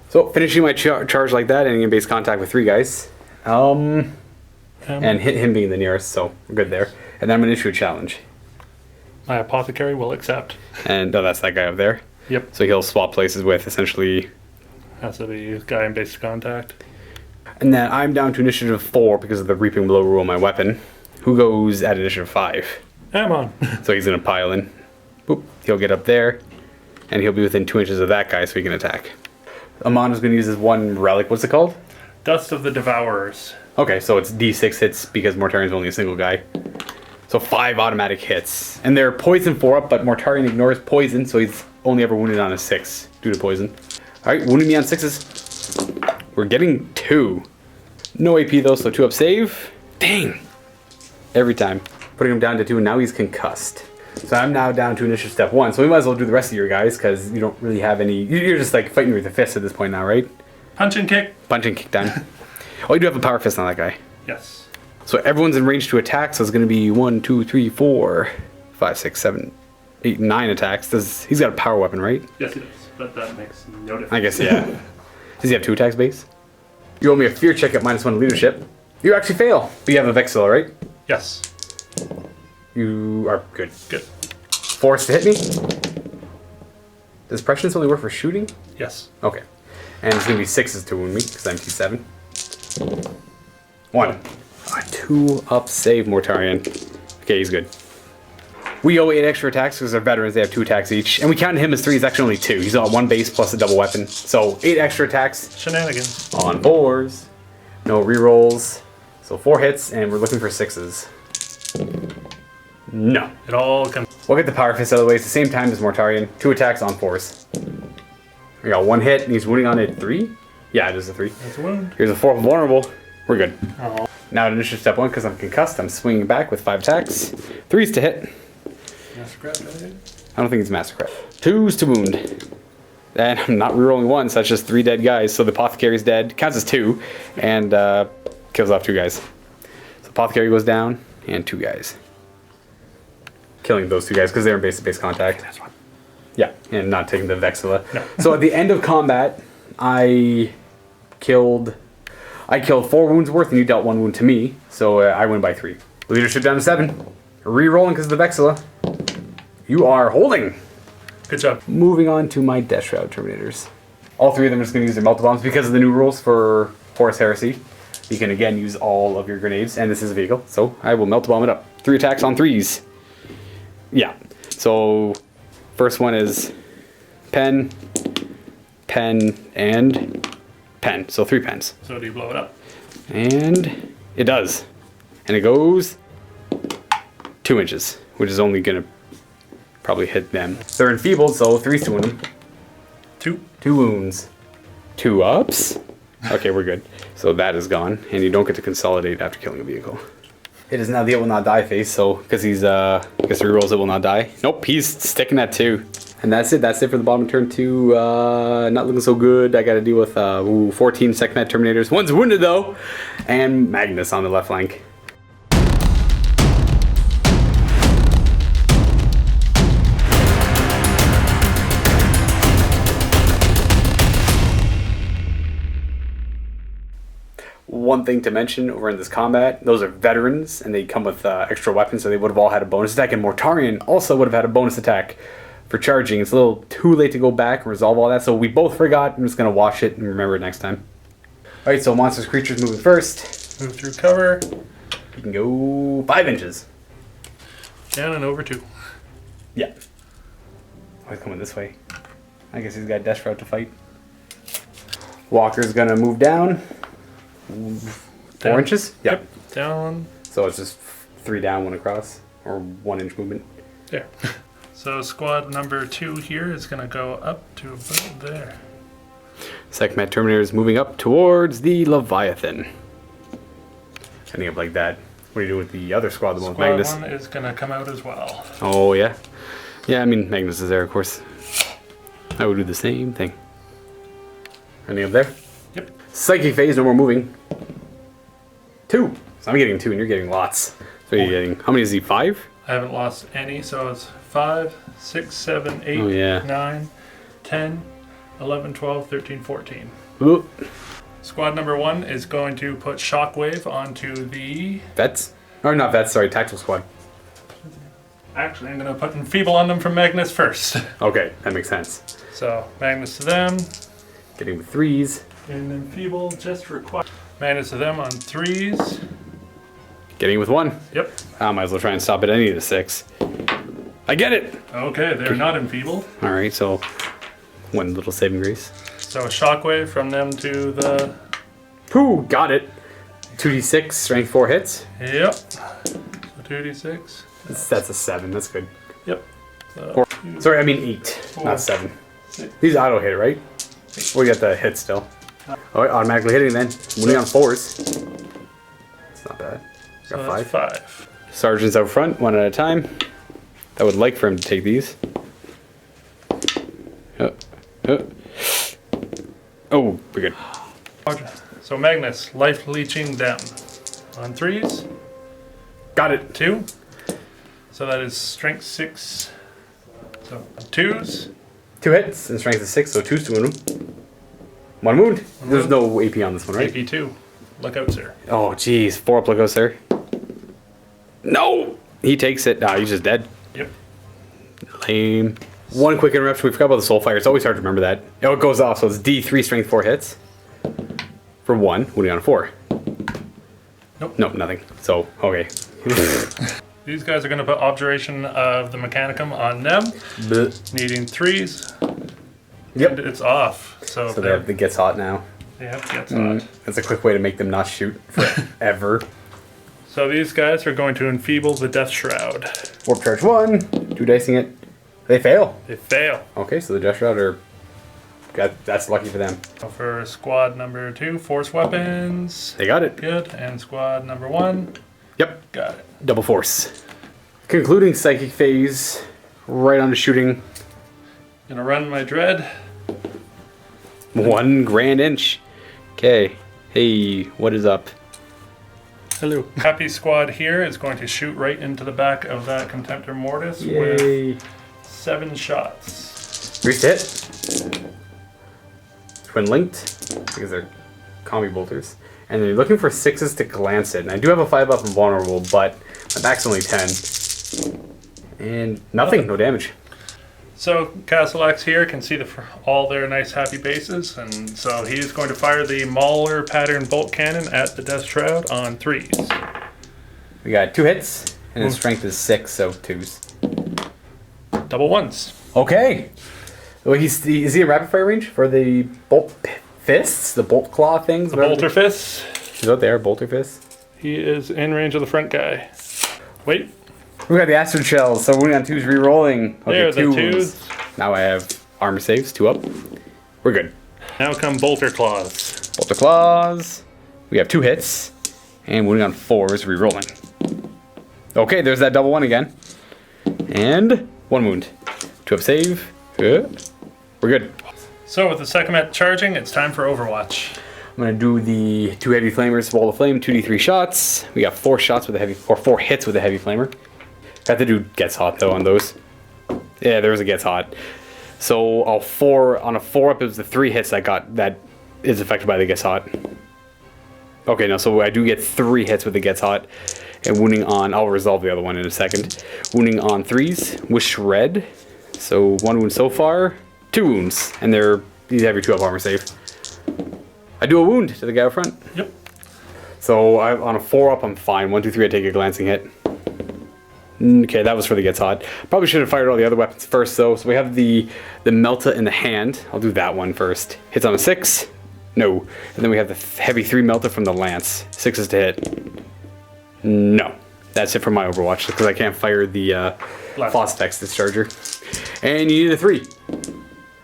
So, finishing my charge like that, and in base contact with 3 guys. And hit him being the nearest, so we're good there. And then I'm going to issue a challenge. My apothecary will accept. And that's that guy up there. Yep. So he'll swap places with essentially... Has to be guy in base contact. And then I'm down to initiative 4 because of the Reaping Blow rule on my weapon. Who goes at initiative 5? I'm on. So he's going to pile in. Boop. He'll get up there. And he'll be within 2 inches of that guy so he can attack. Amon is going to use his one relic. What's it called? Dust of the Devourers. Okay, so it's D6 hits because Mortarion's only a single guy. So 5 automatic hits. And they're poison 4-up, but Mortarion ignores poison, so he's only ever wounded on a 6 due to poison. Alright, wounded me on 6s. We're getting 2. No AP though, so 2-up save. Dang! Every time. putting him down to 2, and now he's concussed. So I'm now down to initiative step 1. So we might as well do the rest of your guys, because you don't really have any... You're just like fighting with the fist at this point now, right? Punch and kick. Punch and kick down. Oh, you do have a power fist on that guy. Yes. So everyone's in range to attack, so it's going to be 1, 2, 3, 4, 5, 6, 7, 8, 9 attacks. He's got a power weapon, right? Yes, he does. But that makes no difference. I guess, yeah. Does he have 2 attacks base? You owe me a fear check at -1 leadership. You actually fail, but you have a Vexilla, right? Yes. You are good. Good. Force to hit me. Does prescience only work for shooting? Yes. Okay. And it's going to be 6s to wound me, because I'm T7. 1. A 2 up save, Mortarion. Okay, he's good. We owe 8 extra attacks because they're veterans. They have 2 attacks each. And we counted him as 3. He's actually only 2. He's on 1 base plus a double weapon. So 8 extra attacks. Shenanigans. On 4s. No rerolls. So 4 hits, and we're looking for 6s. No. It all comes. We'll get the power fist out of the way. It's the same time as Mortarion. 2 attacks on 4s. We got 1 hit, and he's wounding on a 3? Yeah, it is a 3. That's a wound. Here's a 4 vulnerable. We're good. Oh. Now at initiative step 1, because I'm concussed, I'm swinging back with 5 attacks. 3s to hit. I don't think it's Massacre. 2s to wound. And I'm not rerolling 1, so that's just 3 dead guys. So the Apothecary's dead. Counts as 2. And kills off 2 guys. So Apothecary goes down, and 2 guys. Killing those 2 guys because they're in base-to-base contact. That's one. Yeah, and not taking the Vexilla. No. So at the end of combat, I killed 4 wounds worth, and you dealt 1 wound to me. So I win by 3. Leadership down to 7. Re-rolling because of the Vexilla. You are holding. Good job. Moving on to my Death Shroud Terminators. All 3 of them are just going to use their Melta Bombs because of the new rules for Horus Heresy. You can again use all of your grenades, and this is a vehicle, so I will Melta Bomb it up. 3 attacks on 3s. Yeah. So first one is pen, and pen. So 3 pens. So do you blow it up? And it does. And it goes 2 inches, which is only going to probably hit them. They're enfeebled, so 3s to wound them. 2. 2 wounds. 2 ups. Okay, we're good. So that is gone, and you don't get to consolidate after killing a vehicle. It is now the It Will Not Die phase, so because he's, I guess rerolls It Will Not Die. Nope, he's sticking at 2. And that's it for the bottom of turn 2. Not looking so good. I gotta deal with 14 second med Terminators. One's wounded though, and Magnus on the left flank. One thing to mention over in this combat, those are veterans, and they come with extra weapons, so they would have all had a bonus attack, and Mortarion also would have had a bonus attack for charging. It's a little too late to go back and resolve all that, so we both forgot. I'm just going to watch it and remember it next time. Alright, so monsters, creatures moving first. Move through cover. You can go 5 inches. Down and over 2. Yeah. Oh, he's coming this way. I guess he's got Death Shroud to fight. Walker's going to move down. 4 inches? Yep. Down. So it's just 3 down, 1 across, or 1 inch movement. There. So squad number 2 here is going to go up to about there. Second Met Terminator is moving up towards the Leviathan. Ending up like that. What are you doing with the other squad, the one with Magnus? Squad 1 is going to come out as well. Oh, yeah. Yeah, I mean, Magnus is there, of course. I would do the same thing. Ending up there? Yep. Psychic phase, no more moving. 2. So I'm getting 2 and you're getting lots. So you're getting, how many is he, 5? I haven't lost any, so it's 5, 6, 7, 8, Oh, yeah. 9, 10, 11, 12, 13, 14. Ooh. Squad number 1 is going to put Shockwave onto the... Vets? Or not vets, sorry, tactical squad. Actually, I'm going to put Enfeeble on them from Magnus first. Okay, that makes sense. So, Magnus to them. Getting with 3s. And Enfeeble just required. Magnus to them on 3s. Getting with 1. Yep. I might as well try and stop at any of the 6. I get it! Okay, they're not Enfeebled. Alright, so 1 little saving grace. So, Shockwave from them to the... Pooh, got it. 2d6, strength 4 hits. Yep. So 2d6. That's a 7, that's good. Yep. So, 4. Sorry, I mean 8, not 7. 6. These auto hit, right? We got the hit still. Alright, automatically hitting then. Moving on 4s. It's not bad. So Got that's 5. 5. Sergeants out front, one at a time. I would like for him to take these. Oh, we're good. So Magnus, life leeching them. On 3s. Got it. 2. So that is strength 6. So 2s. 2 hits and strength is 6, so 2s to wound. 1 wound. There's no AP on this one, right? AP 2. Look out, sir. Oh, jeez. 4 up, look out, sir. No! He takes it. Ah, he's just dead. Yep. Lame. 1 quick interruption. We forgot about the soul fire. It's always hard to remember that. Oh, it goes off, so it's D3 strength 4 hits. For 1, wounding on a 4. Nope. Nope, nothing. So, okay. These guys are going to put Objuration of the Mechanicum on them. Blech. Needing 3s. Yep. And it's off. So It gets hot now. Yep, gets hot. That's a quick way to make them not shoot forever. So these guys are going to enfeeble the Death Shroud. Warp charge 1. 2 dicing it. They fail. They fail. Okay, so the Death Shroud are... That's lucky for them. So for squad number 2, Force Weapons. They got it. Good. And squad number 1. Yep. Got it. Double force. Concluding psychic phase. Right on to shooting. Gonna run my Dread. 1 grand inch. Okay. Hey, what is up? Hello. Happy Squad here is going to shoot right into the back of that Contemptor Mortis Yay. with 7 shots. 3 hit. Twin linked because they're combi bolters. And they're looking for 6s to glance it. And I do have a 5 up and vulnerable, but my back's only 10. And nothing, no damage. So Castellax here can see all their nice happy bases, and so he's going to fire the Mauler pattern bolt cannon at the Death Shroud on 3s. We got 2 hits, and his strength is 6, so 2s. Double 1s. Okay. Well, is he in rapid fire range for the bolt fists, the bolt claw things? The Bolter Fists. He's out there, bolter fists. He is in range of the front guy. Wait. We got the acid shells, so we're on 2s re-rolling. Okay, There, the 2s. 2s. Now I have armor saves, 2 up. We're good. Now come Bolter Claws. Bolter claws. We have 2 hits, and wounding on 4s, re-rolling. Okay, there's that double 1 again. And 1 wound. 2 up save. Good. We're good. So with the second met charging, it's time for Overwatch. I'm gonna do the 2 heavy flamers, wall of flame, 2d3 shots. We got 4 shots with a heavy, or 4 hits with a heavy flamer. Got to do gets hot though on those. Yeah, there was a gets hot. So on a 4 up, it was the 3 hits that is affected by the gets hot. Okay, no, so I do get 3 hits with the gets hot, and wounding on. I'll resolve the other one in a second. Wounding on 3s with shred. So 1 wound so far, 2 wounds, and these have your 2 up armor save. I do a wound to the guy up front. Yep. So on a 4 up, I'm fine. 1, 2, 3, I take a glancing hit. Okay, that was for the gets hot. Probably should have fired all the other weapons first though. So we have the Melta in the hand. I'll do that one first. Hits on a 6. No. And then we have the heavy 3 Melta from the lance. 6s to hit. No. That's it for my Overwatch because I can't fire the Phosphex Discharger. And you need a 3.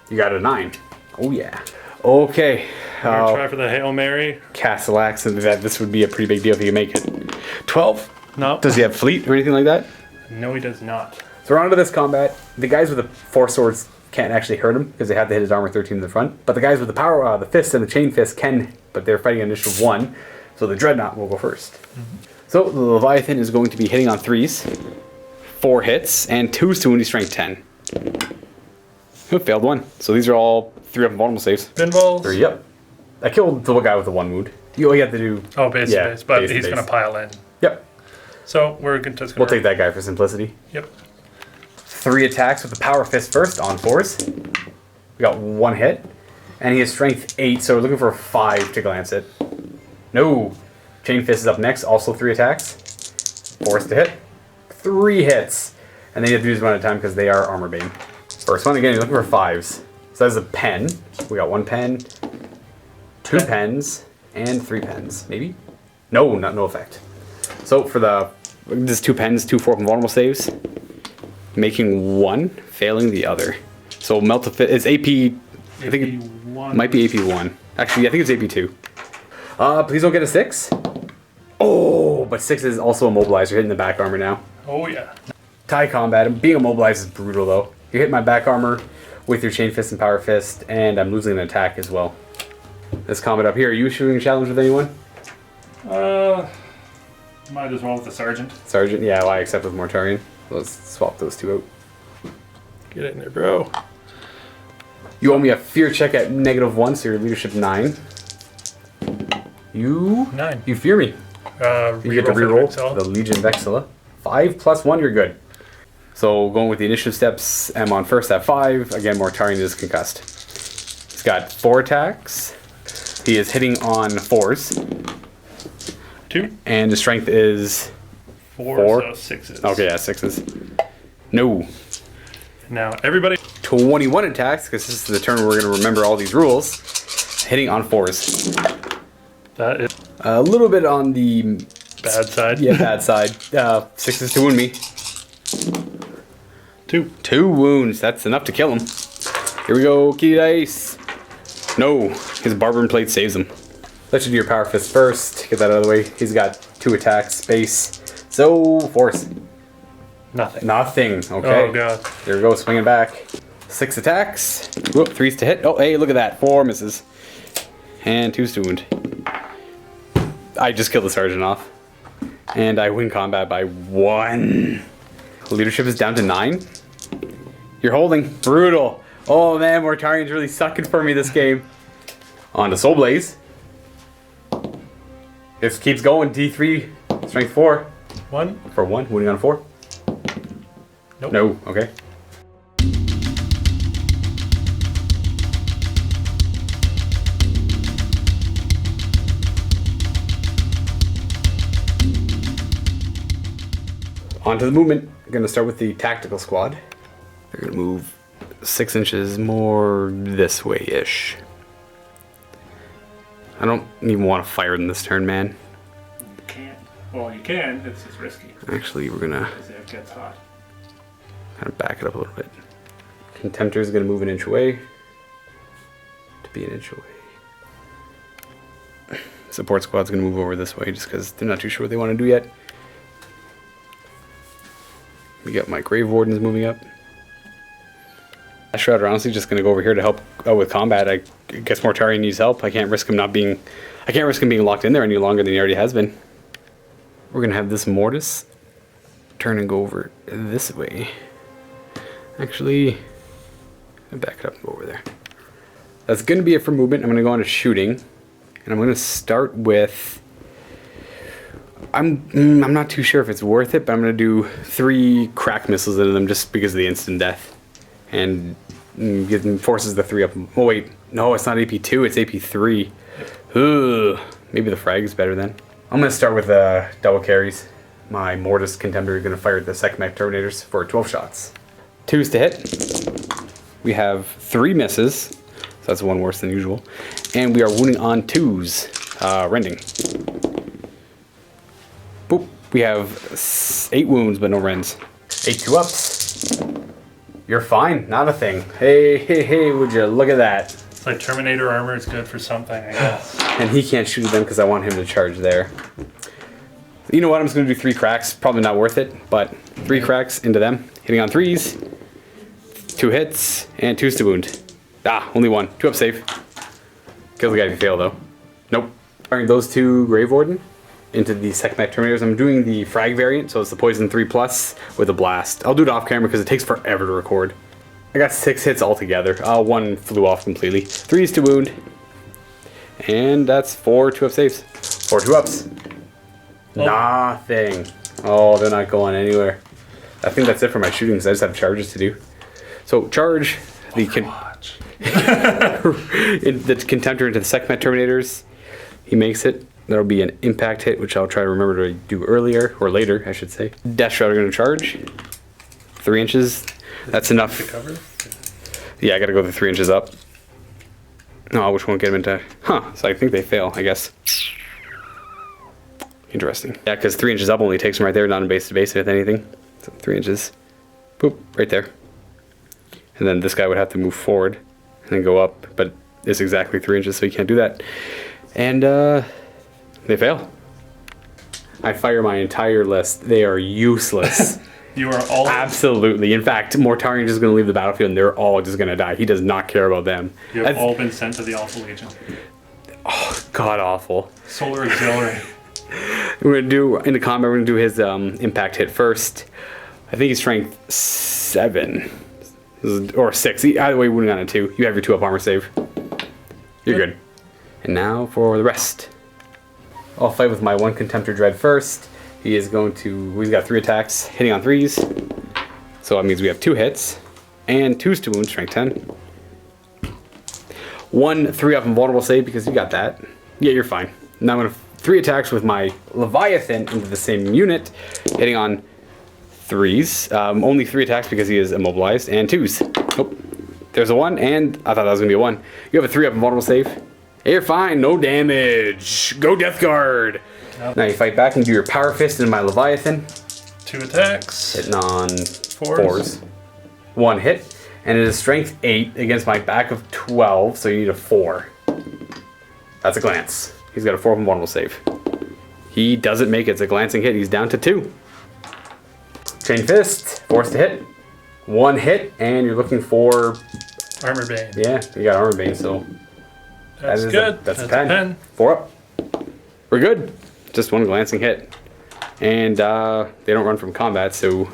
You got a 9. Oh yeah. Okay. We're gonna try for the Hail Mary. Castellax, and this would be a pretty big deal if you can make it. 12. No. Does he have fleet or anything like that? No, he does not. So we're on to this combat. The guys with the 4 swords can't actually hurt him because they have to hit his armor 13 in the front. But the guys with the power, the fists and the chain fists can, but they're fighting an initiative 1. So the Dreadnought will go first. Mm-hmm. So the Leviathan is going to be hitting on 3s, 4 hits, and 2s to wound strength 10. Oh, failed 1. So these are all 3 up and vulnerable saves. Pinballs. 3, yep. I killed the guy with the 1 wound. You have to do... Oh, base, but he's going to pile in. Yep. So we're just going to... We'll take that guy for simplicity. Yep. 3 attacks with the Power Fist first on 4s. We got 1 hit. And he has strength 8, so we're looking for a 5 to glance it. No. Chain Fist is up next, also 3 attacks. 4s to hit. 3 hits. And then you have to do this one at a time because they are Armor Bane. First one, again, you're looking for 5s. So that's a pen. We got 1 pen, 2 pens, and 3 pens. Maybe? No, no effect. So for this 2 pens, 2 4 vulnerable saves. Making 1, failing the other. So Melt is AP. I think it might be AP 1. Actually, I think it's AP 2. Please don't get a 6. Oh, but 6 is also immobilized. You're hitting the back armor now. Oh yeah. Tie combat. Being immobilized is brutal though. You hit my back armor with your chain fist and power fist, and I'm losing an attack as well. This combat up here. Are you shooting a challenge with anyone? Might as well with the sergeant. Sergeant? Yeah, well, I accept with Mortarion. Let's swap those two out. Get in there, bro. You owe me a fear check at -1, so your leadership 9. You 9. You fear me. You get to reroll the Legion Vexilla. 5 + 1, you're good. So going with the initiative steps, I'm on first at 5. Again, Mortarion is concussed. He's got 4 attacks. He is hitting on 4s. 2. And his strength is 4, so 6s. Okay, yeah, 6s. No. Now everybody. 21 attacks, because this is the turn where we're going to remember all these rules. Hitting on 4s. That is A little bit on the bad side. Yeah, bad side. 6s to wound me. 2. 2 wounds. That's enough to kill him. Here we go, kitty dice. No, his Barbarian Plate saves him. Let's do your Power Fist first. Get that out of the way. He's got 2 attacks, space. So, force. Nothing. Nothing. Okay. Oh god. There we go, swinging back. 6 attacks. Whoop, 3s to hit. Oh, hey, look at that. 4 misses. And 2s to wound. I just killed the sergeant off. And I win combat by 1. Leadership is down to 9. You're holding. Brutal. Oh man, Mortarion's really sucking for me this game. On to Soul Blaze. This keeps going. D3, strength 4. 1. For 1, wounding on 4. Nope. No, okay. On to the movement. I'm going to start with the tactical squad. They're going to move 6 inches more this way-ish. I don't even want to fire in this turn, man. You can't. Well, you can. It's just risky. Actually, we're going to Because it gets hot. kind of back it up a little bit. Contemptor is going to move an inch away. To be an inch away. Support squad's going to move over this way just because they're not too sure what they want to do yet. We got my Grave Wardens moving up. Shroud honestly just gonna go over here to help out with combat. I guess Mortarion needs help. I can't risk him being locked in there any longer than he already has been. We're gonna have this Mortis turn and go over this way. Actually, I'll back it up and go over there. That's gonna be it for movement. I'm gonna go on to shooting, and I'm gonna start with. I'm not too sure if it's worth it, but I'm gonna do 3 crack missiles into them just because of the instant death, and forces the 3 up. Oh wait, no, it's not AP2, it's AP3. Ugh, maybe the frag is better then. I'm gonna start with double carries. My Mortis Contemptor is gonna fire at the Secmech Terminators for 12 shots. 2s to hit. We have 3 misses, so that's 1 worse than usual, and we are wounding on 2s, rending. Boop. We have 8 wounds, but no rends. 8 2-ups. You're fine. Not a thing. Hey, would you look at that? It's like Terminator armor is good for something, I guess. And he can't shoot at them because I want him to charge there. You know what? I'm just going to do 3 cracks. Probably not worth it, but 3 cracks into them. Hitting on 3s. 2 hits, and 2s to wound. Ah, only 1. 2-up save. Kills the guy if you fail, though. Nope. Firing those 2 Grave Warden into the Secmech Terminators. I'm doing the frag variant, so it's the poison 3+ with a blast. I'll do it off camera because it takes forever to record. I got 6 hits altogether. 1 flew off completely. 3s to wound. And that's 4 2-up saves. 4 2-ups. Oh. Nothing. Oh, they're not going anywhere. I think that's it for my shooting because I just have charges to do. So charge the the Contemptor into the Secmech Terminators. He makes it. That'll be an impact hit, which I'll try to remember to do earlier, or later, I should say. Death Shroud are going to charge. 3 inches. That's enough. To cover? Yeah, I got to go the 3 inches up. No, which won't get him into... Huh, so I think they fail, I guess. Interesting. Yeah, because 3 inches up only takes him right there, not in base to base, if anything. So 3 inches. Boop, right there. And then this guy would have to move forward and then go up, but it's exactly 3 inches, so you can't do that. And, they fail. I fire my entire list. They are useless. You are all Absolutely. In fact, Mortarion is just going to leave the battlefield and they're all just going to die. He does not care about them. You have all been sent to the Alpha Legion. Oh, god awful. Solar Auxiliary. We're going to do, in the combat, we're going to do his impact hit first. I think he's strength 7. Or 6. Either way, wounding on a 2. You have your 2-up armor save. You're good. And now for the rest. I'll fight with my 1 Contemptor Dread first. He's got 3 attacks, hitting on 3s. So that means we have 2 hits. And 2s to wound, strength 10. 1 3-up invulnerable save because you got that. Yeah, you're fine. Now I'm going to 3 attacks with my Leviathan into the same unit, hitting on 3s. Only 3 attacks because he is immobilized, and 2s. Oh, there's a 1, and I thought that was going to be a 1. You have a 3-up invulnerable save. Hey, you're fine, no damage. Go Death Guard. Yep. Now you fight back and do your Power Fist into my Leviathan. 2 attacks. Hitting on 4s. 1 hit. And it is strength 8 against my back of 12, so you need a 4. That's a glance. He's got a 4 invulnerable save. He doesn't make it. It's a glancing hit. He's down to 2. Chain Fist, forced to hit. 1 hit, and you're looking for... Armor Bane. Yeah, you got Armor Bane, so... That's good. That's a 10. 4 up. We're good. Just 1 glancing hit. And they don't run from combat, so...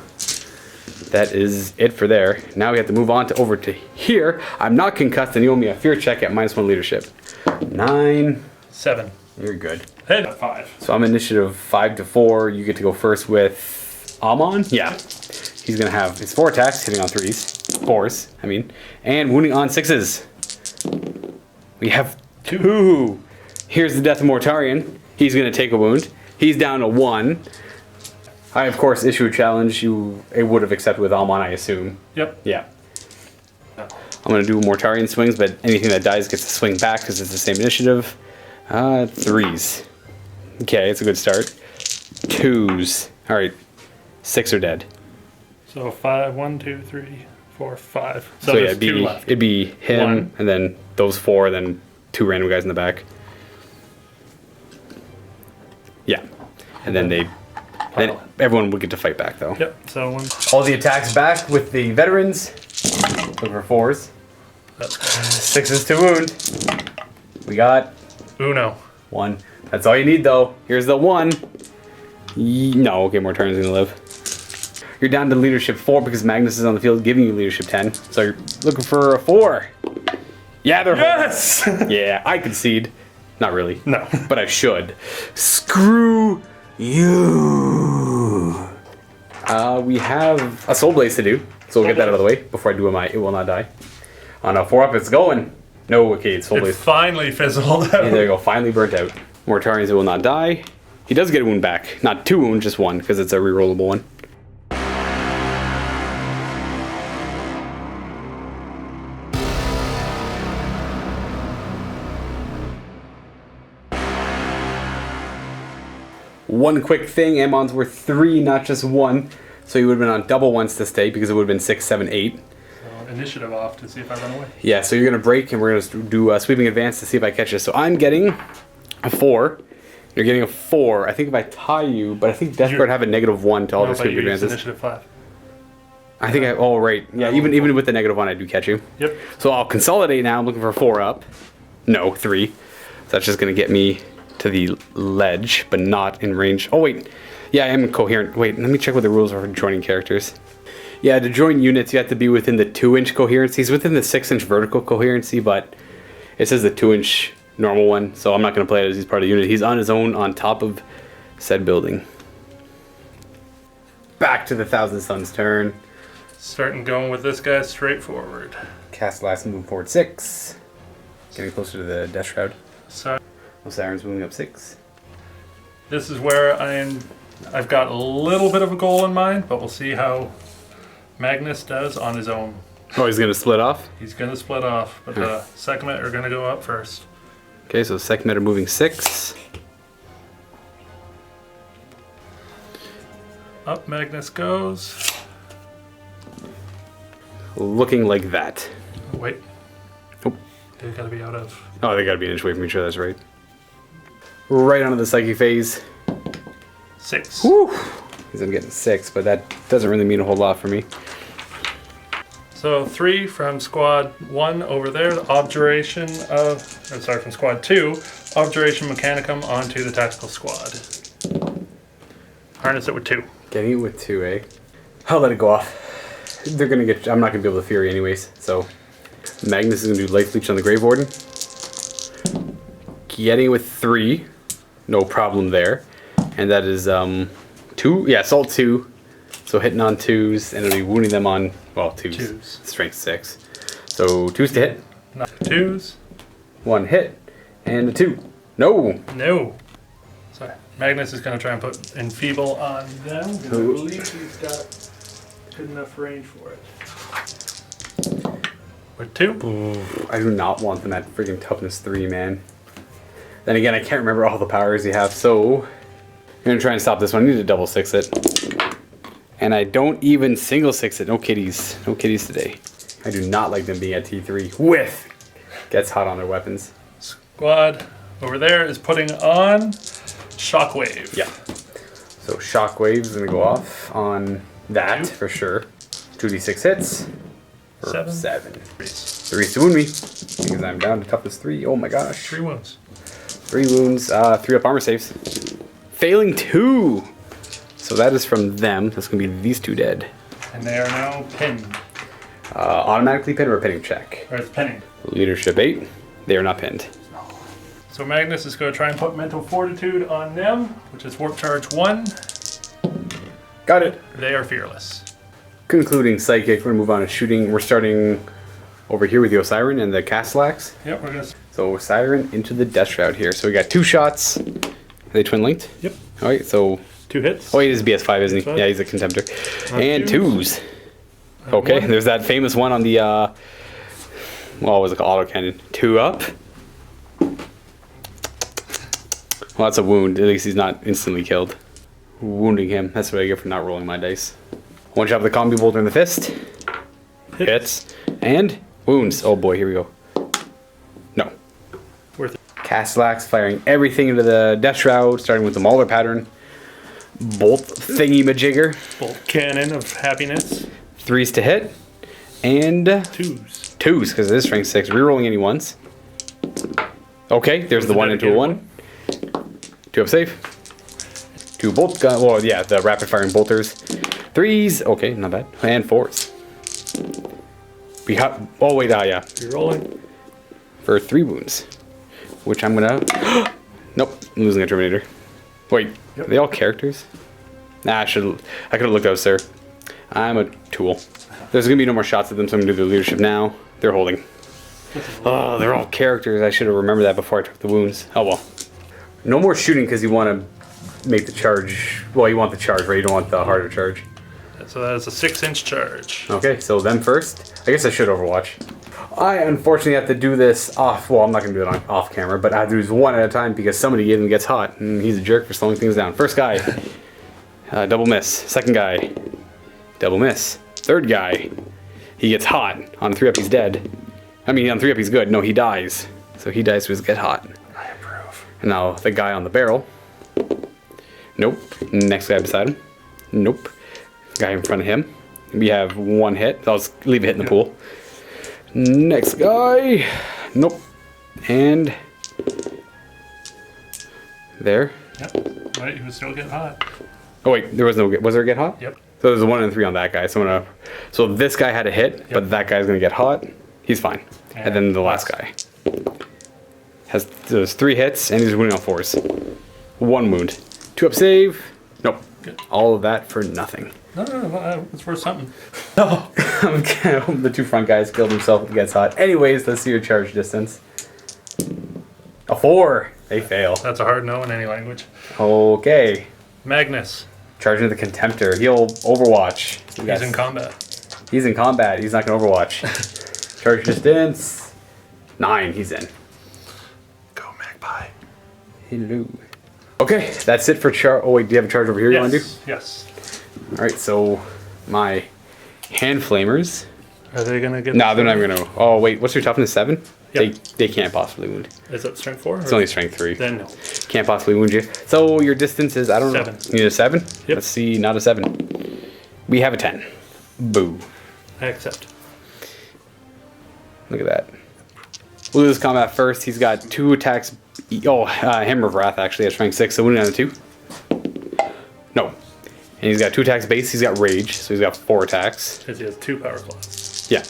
That is it for there. Now we have to move on over to here. I'm not concussed, and you owe me a fear check at -1 leadership. 9. 7. You're good. Hey, 5. So I'm initiative 5 to 4. You get to go first with Amon. Yeah. He's going to have his 4 attacks, hitting on 3s. 4s, I mean. And wounding on 6s. We have 2. Here's the death of Mortarion. He's going to take a wound. He's down to 1. I, of course, issue a challenge. It would have accepted with Almon, I assume. Yep. Yeah. I'm going to do Mortarion swings, but anything that dies gets to swing back because it's the same initiative. 3s. Okay, it's a good start. 2s. All right. 6 are dead. So 5, 1, 2, 3, 4, 5. So yeah, there's 2 left. It'd be him, 1. and then those 4, then 2 random guys in the back. Yeah. And then then everyone would get to fight back, though. Yep, so 1. All the attacks back with the veterans. Look for 4s. That's 6s to wound. We got... Uno. 1. That's all you need, though. Here's the 1. No, okay, Mortarion's gonna live. You're down to leadership 4 because Magnus is on the field giving you leadership 10. So you're looking for a 4. Yeah, they're... Yes! Yeah, I concede. Not really. No. But I should. Screw you. We have a Soul Blaze to do. So we'll get that out of the way before I do my It Will Not Die. On a 4 up, it's going. No, okay, it's Soul Blaze. It finally fizzled out. Yeah, there you go, finally burnt out. Mortarion's It Will Not Die. He does get a wound back. Not 2 wounds, just 1, because it's a rerollable one. One quick thing, Ammon's worth 3, not just 1. So he would have been on double 1s to stay because it would have been 6, 7, 8. So initiative off to see if I run away. Yeah, so you're going to break and we're going to do a sweeping advance to see if I catch you. So I'm getting a 4. You're getting a 4. I think if I tie you, but I think Death Guard have a -1 to all their sweeping advances. Initiative 5. I think oh right. Yeah, even with the -1 I do catch you. Yep. So I'll consolidate now. I'm looking for 4 up. No, 3. So that's just going to get me to the ledge, but not in range. Oh wait, yeah, I am coherent. Wait, let me check what the rules are for joining characters. Yeah, to join units, you have to be within the 2-inch coherency. He's within the 6-inch vertical coherency, but it says the 2-inch normal one, so I'm not going to play it as he's part of the unit. He's on his own on top of said building. Back to the Thousand Suns turn. Starting going with this guy straight forward. Cast last move forward 6. Getting closer to the Death Shroud. So Siren's moving up 6. this is where I've got a little bit of a goal in mind, but we'll see how Magnus does on his own. Oh, he's going to split off? He's going to split off, but the second are going to go up first. Okay, so second are moving 6. Up Magnus goes. Looking like that. Oh, wait. Oh. They've got to be out of... Oh, they got to be an inch away from each other, that's right. Right onto the psychic phase. 6. Whew. He's gonna get 6, but that doesn't really mean a whole lot for me. So 3 from squad 1 over there. The objuration of, from squad 2, objuration mechanicum onto the tactical squad. Harness it with 2. Getting it with 2, eh? I'll let it go off. They're gonna get. I'm not gonna be able to Fury anyways. So Magnus is gonna do Life Leech on the Grave Warden. Getting it with 3, no problem there. And that is 2. Yeah, assault 2. So hitting on 2s, and it'll be wounding them on, well, 2s. Strength 6. So 2s to hit. 2s. 1 hit. And a 2. No! No. Sorry. Magnus is going to try and put Enfeeble on them. I believe he's got good enough range for it. With 2. I do not want them at freaking toughness 3, man. Then again, I can't remember all the powers you have, so I'm going to try and stop this one. I need to double 6 it. And I don't even single 6 it. No kitties. No kitties today. I do not like them being at T3 with gets hot on their weapons. Squad over there is putting on Shockwave. Yeah. So Shockwave is going to go off on that for sure. 2d6 hits. For 7. 3 to wound me. Because I'm down to toughness 3. Oh my gosh. 3 wounds. 3 wounds. 3 up armor saves. Failing 2. So that is from them. That's going to be these 2 dead. And they are now pinned. Automatically pinned or a pinning check? Or it's pinning. Leadership 8. They are not pinned. So Magnus is going to try and put Mental Fortitude on them, which is Warp Charge 1. Got it. They are fearless. Concluding Psychic. We're going to move on to shooting. We're starting over here with the Osiren and the Castellax. Yep, we're going to... So Osiren into the Death Shroud here. So we got 2 shots. Are they twin linked? Yep. Alright, so... 2 hits. Oh, he is BS5, isn't he? Yeah, he's a Contemptor. And 2s. Okay, there's that famous one on the, well, what was it called? Autocannon. 2 up. Well, that's a wound. At least he's not instantly killed. Wounding him. That's what I get for not rolling my dice. 1 shot with the Combi Bolter in the fist. Hits. And wounds. Oh boy, here we go. No. Worth it. Castellax firing everything into the Death Shroud, starting with the Mauler pattern. Bolt thingy-majigger. Bolt cannon of happiness. 3s to hit. And 2s. 2s, because it is strength 6. Rerolling any 1s. Okay, there's the 1 into a 1. 2 up save. 2 bolt gun. Well, yeah, the rapid firing bolters. 3s. Okay, not bad. And 4s. We have. Oh wait, yeah. You're rolling for 3 wounds, which I'm gonna. Nope, I'm losing a Terminator. Wait, are they all characters? Nah, I could have looked up, sir. I'm a tool. There's gonna be no more shots at them, so I'm gonna do the leadership now. They're holding. Oh, they're all characters. I should have remembered that before I took the wounds. Oh well. No more shooting because you want to make the charge. Well, you want the charge, right? You don't want the harder charge. So that is a 6-inch charge. Okay, so them first. I guess I should Overwatch. I unfortunately have to do this off. Well, I'm not going to do it on off camera, but I have to do this 1 at a time because somebody even gets hot, and he's a jerk for slowing things down. First guy, double miss. Second guy, double miss. Third guy, he gets hot. On 3 up, he's dead. I mean, on 3 up, he's good. No, he dies. So he dies to his get hot. I approve. And now the guy on the barrel. Nope. Next guy beside him. Nope. Guy in front of him. We have 1 hit. I'll just leave a hit in the pool. Next guy. Nope. And there. Yep. Right, he was still getting hot. Oh wait, there was no. Was there a get hot? Yep. So there's a 1 and 3 on that guy. So I'm gonna. So this guy had a hit, but that guy's gonna get hot. He's fine. And then the last guy has those 3 hits, and he's wounding on 4s. 1 wound. 2 up save. Nope. Good. All of that for nothing. No, it's worth something. Oh, the 2 front guys killed himself with gets hot. Anyways, let's see your charge distance. A 4. They fail. That's a hard no in any language. Okay. Magnus. Charging the Contemptor. He'll Overwatch. He's in combat. He's in combat. He's not going to Overwatch. Charge distance. 9. He's in. Go Magpie. Hello. Okay, that's it for charge. Oh wait, do you have a charge over here you want to do? Yes. Alright, so my hand flamers. Are they going to get... No, they're not going to. Oh wait, what's your toughness? 7? Yep. They can't possibly wound. Is that strength 4? It's only strength 3. Then no. Can't possibly wound you. So your distance is, I don't 7. know. You need a 7? Yep. Let's see, not a 7. We have a 10. Boo. I accept. Look at that. We'll do this combat first. He's got 2 attacks. Hammer of Wrath actually has strength 6, so wounding on the 2. No. And he's got 2 attacks base. He's got Rage, so he's got 4 attacks. Because he has 2 power claws. Yeah.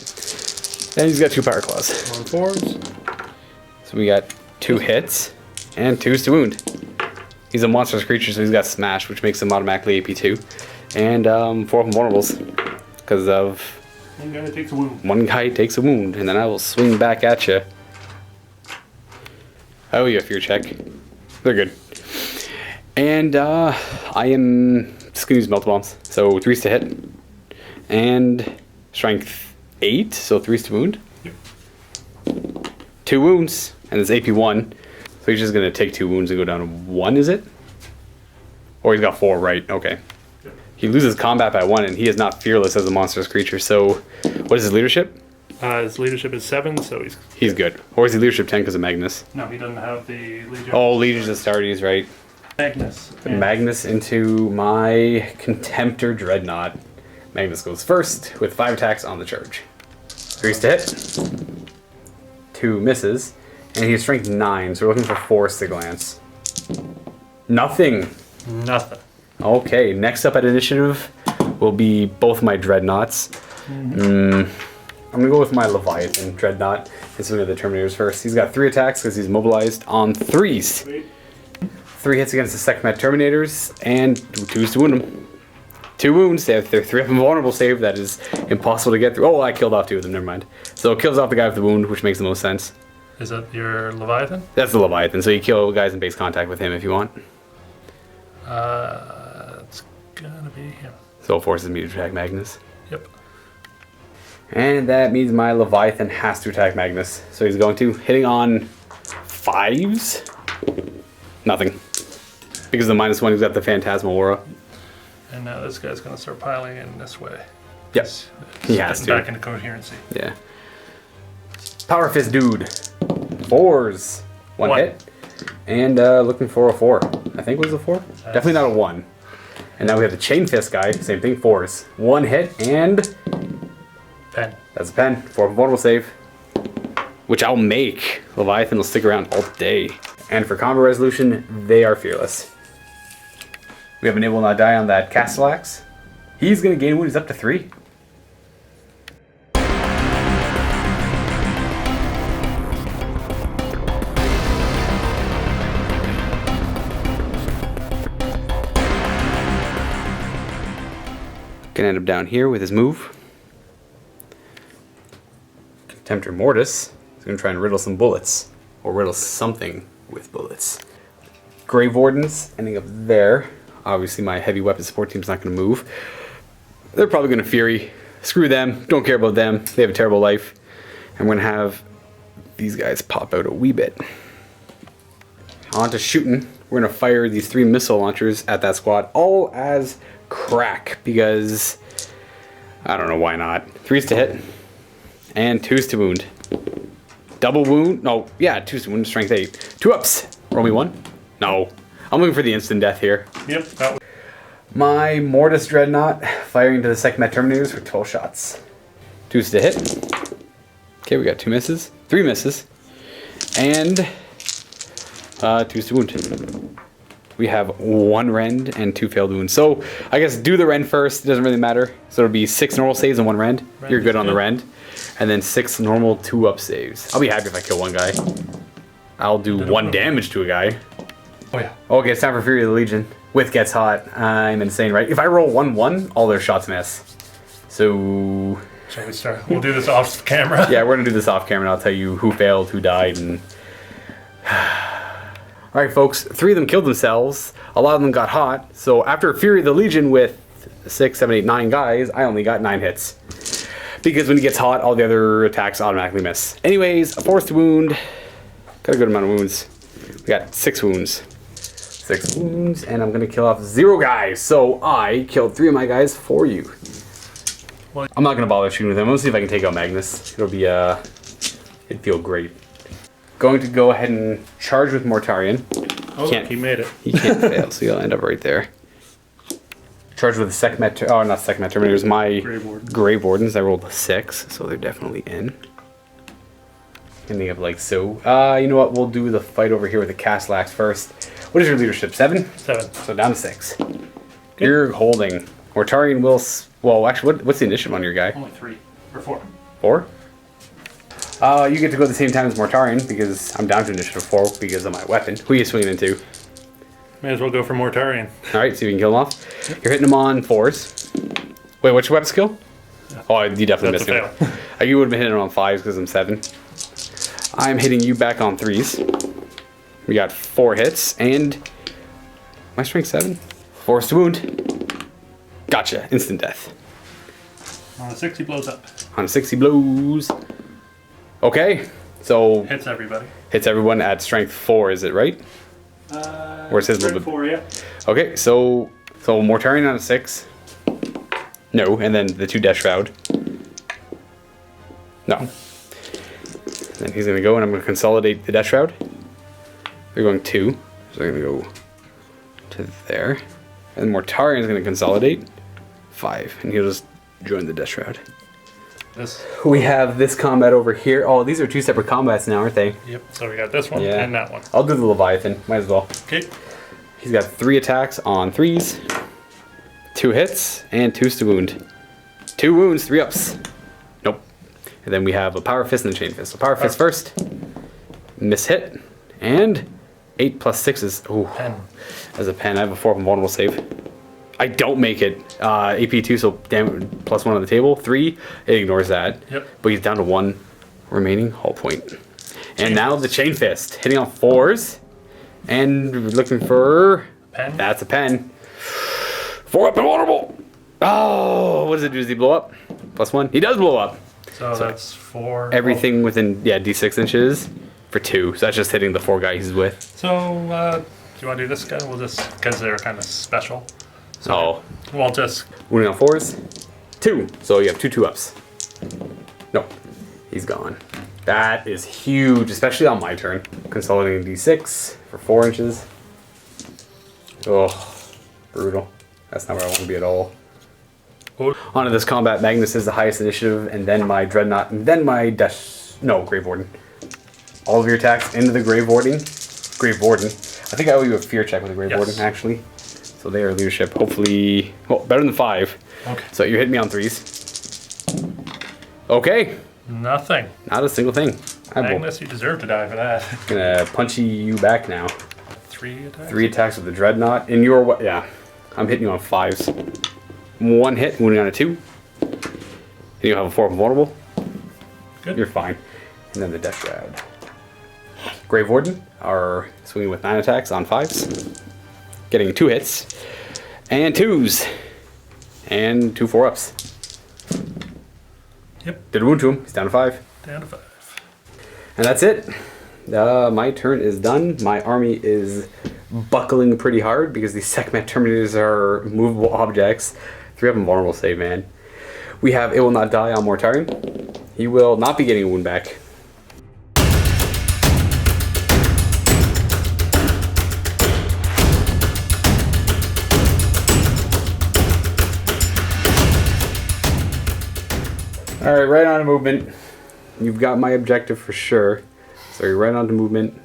And he's got 2 power claws. On 4s. So we got 2 hits and 2s to wound. He's a monstrous creature, so he's got Smash, which makes him automatically AP2. And 4 of them vulnerables. Because of... One guy takes a wound. One guy takes a wound, and then I will swing back at you. Oh, you have fear check. They're good. And I am just going to use Melt Bombs. So 3s to hit. And strength 8, so 3s to wound. Yep. 2 wounds, and it's AP 1. So he's just going to take 2 wounds and go down to 1, is it? Or he's got 4, right? Okay. Yep. He loses combat by 1, and he is not fearless as a monstrous creature. So what is his leadership? His leadership is 7, so he's good. Or is he leadership 10 because of Magnus? No, he doesn't have the Legion. Oh, Legion's the start, he's right. Magnus. Put Magnus into my Contemptor Dreadnought. Magnus goes first with 5 attacks on the charge. 3s to hit. 2 misses. And he has strength 9, so we're looking for 4s to glance. Nothing. Nothing. Okay, next up at initiative will be both my Dreadnoughts. I'm going to go with my Leviathan Dreadnought. This is one of the Terminators first. He's got 3 attacks because he's mobilized on 3s. Sweet. 3 hits against the Sekhmet Terminators and 2s to wound them. 2 wounds. They have their 3 up invulnerable save. That is impossible to get through. Oh, I killed off 2 of them. Never mind. So it kills off the guy with the wound, which makes the most sense. Is that your Leviathan? That's the Leviathan. So you kill guys in base contact with him if you want. It's gonna be him. So it forces me to attack Magnus. Yep. And that means my Leviathan has to attack Magnus. So he's going to. Hitting on 5s. Nothing. Because the -1, he's got the Phantasmal Aura. And now this guy's gonna start piling in this way. Yes. He has to. Back into coherency. Yeah. Power Fist dude. 4s. 1 hit. And looking for a 4. I think it was a 4. Definitely not a 1. And now we have the Chain Fist guy. Same thing, 4s. 1 hit and... Pen. That's a pen. 4 vulnerable save. Which I'll make. Leviathan will stick around all day. And for combo resolution, they are fearless. We have Enable Not Die on that Castellax. He's going to gain wounds up to 3. Gonna end up down here with his move. Contemptor Mortis is gonna try and riddle some bullets. Or riddle something with bullets. Grave Wardens ending up there. Obviously my heavy weapon support team's not gonna move. They're probably gonna Fury. Screw them, don't care about them. They have a terrible life. And we're gonna have these guys pop out a wee bit. On to shooting. We're gonna fire these 3 missile launchers at that squad, all as crack, because I don't know why not. 3s to hit and 2s to wound. Double wound? No, yeah, 2s to wound, strength 8. 2 ups. Roll me 1. No, I'm looking for the instant death here. Yep. That My Mortis Dreadnought firing to the Sekhmet Terminators for 12 shots. 2s to hit. Okay, we got 2 misses, 3 misses, and 2s to wound. We have 1 rend and 2 failed wounds. So I guess do the rend first. It doesn't really matter. So it'll be 6 normal saves and 1 rend. You're good on the rend. And then 6 normal 2-up saves. I'll be happy if I kill 1 guy. I'll do 1 damage to a guy. Oh yeah. Okay, it's time for Fury of the Legion. With Gets Hot. I'm insane, right? If I roll 1-1, all their shots miss. So... Shall we start? We'll do this off camera. Yeah, we're gonna do this off camera and I'll tell you who failed, who died, and... Alright folks, 3 of them killed themselves, a lot of them got hot, so after Fury of the Legion with 6, 7, 8, 9 guys, I only got 9 hits. Because when he gets hot, all the other attacks automatically miss. Anyways, a 4th wound, got a good amount of wounds. We got 6 wounds. 6 wounds, and I'm gonna kill off 0 guys, so I killed 3 of my guys for you. I'm not gonna bother shooting with him, let's see if I can take out Magnus. It'll be, it'd feel great. Going to go ahead and charge with Mortarion. Oh, he made it. He can't fail, so he'll end up right there. Charge with the Sekhmet, not Sekhmet Terminators, my Grave Wardens. I rolled a 6, so they're definitely in. Ending up like so. You know what? We'll do the fight over here with the Castellax first. What is your leadership? 7? 7. So down to 6. Good. You're holding. Mortarion will... Well, actually, what's the initiative on your guy? Only 3 or 4. 4? You get to go at the same time as Mortarion because I'm down to initiative 4 because of my weapon. Who are you swinging into? May as well go for Mortarion. Alright, see if you can kill him off. You're hitting him on 4s. Wait, what's your weapon skill? Oh, you definitely missed him. You would have been hitting him on 5s because I'm 7. I'm hitting you back on 3s. We got 4 hits and... My strength 7? Force to wound. Gotcha. Instant death. On a 6 he blows up. On a 6 he blows. Okay, so... Hits everybody. Hits everyone at strength 4, is it right? Or is his a little bit... 4, yeah. Okay, so Mortarion on a 6. No, and then the 2 Death Shroud. No. Then he's going to go, and I'm going to consolidate the Death Shroud. They're going 2, so they're going to go to there. And Mortarion's going to consolidate 5, and he'll just join the Death Shroud. We have this combat over here. Oh, these are 2 separate combats now, aren't they? Yep, so we got this one and that one. I'll do the Leviathan, might as well. Okay. He's got 3 attacks on 3s, 2 hits, and 2 to wound. 2 wounds, 3 ups. Nope. And then we have a Power Fist and a Chain Fist. So Power Fist first. Miss hit. And 8 plus 6 is... Ooh. Pen. As a pen, I have a 4 vulnerable save. I don't make it. AP 2, so damn, plus 1 on the table. 3, it ignores that. Yep. But he's down to 1 remaining hull point. And now the Chain Fist. Hitting on 4s. And we're looking for... Pen? That's a pen. 4 up and vulnerable. Oh, what does it do? Does he blow up? Plus 1? He does blow up. So that's 4. Everything within, D6 inches for 2. So that's just hitting the 4 guy he's with. So, do you want to do this guy? We'll just... Because they're kind of special. So we'll just... Wounding on 4s. 2. So you have 2 ups. Nope. He's gone. That is huge, especially on my turn. Consolidating D6 for 4 inches. Oh, brutal. That's not where I want to be at all. Onto this combat, Magnus is the highest initiative, and then my Dreadnought, and then my Grave Warden. All of your attacks into the Grave Warden. I think I owe you a fear check with the Grave Warden, actually. So they are leadership, hopefully, well, better than 5. Okay. So you hit me on 3s. Okay. Nothing. Not a single thing. Magnus, you deserve to die for that. Gonna punch you back now. 3 attacks? 3 attacks with the Dreadnought. And you're what? Yeah. I'm hitting you on 5s. 1 hit, wounding on a 2. And you have a 4 vulnerable. Good. You're fine. And then the Death Shroud. Grave Warden are swinging with 9 attacks on 5s. Getting 2 hits. And 2s. And 2 4-ups. Yep. Did a wound to him. He's down to 5. Down to 5. And that's it. My turn is done. My army is buckling pretty hard because these Sekhmet Terminators are movable objects. 3 of them vulnerable save, man. We have It Will Not Die on Mortarion. He will not be getting a wound back. Alright, right on to movement. You've got my objective for sure. So you're right on to movement.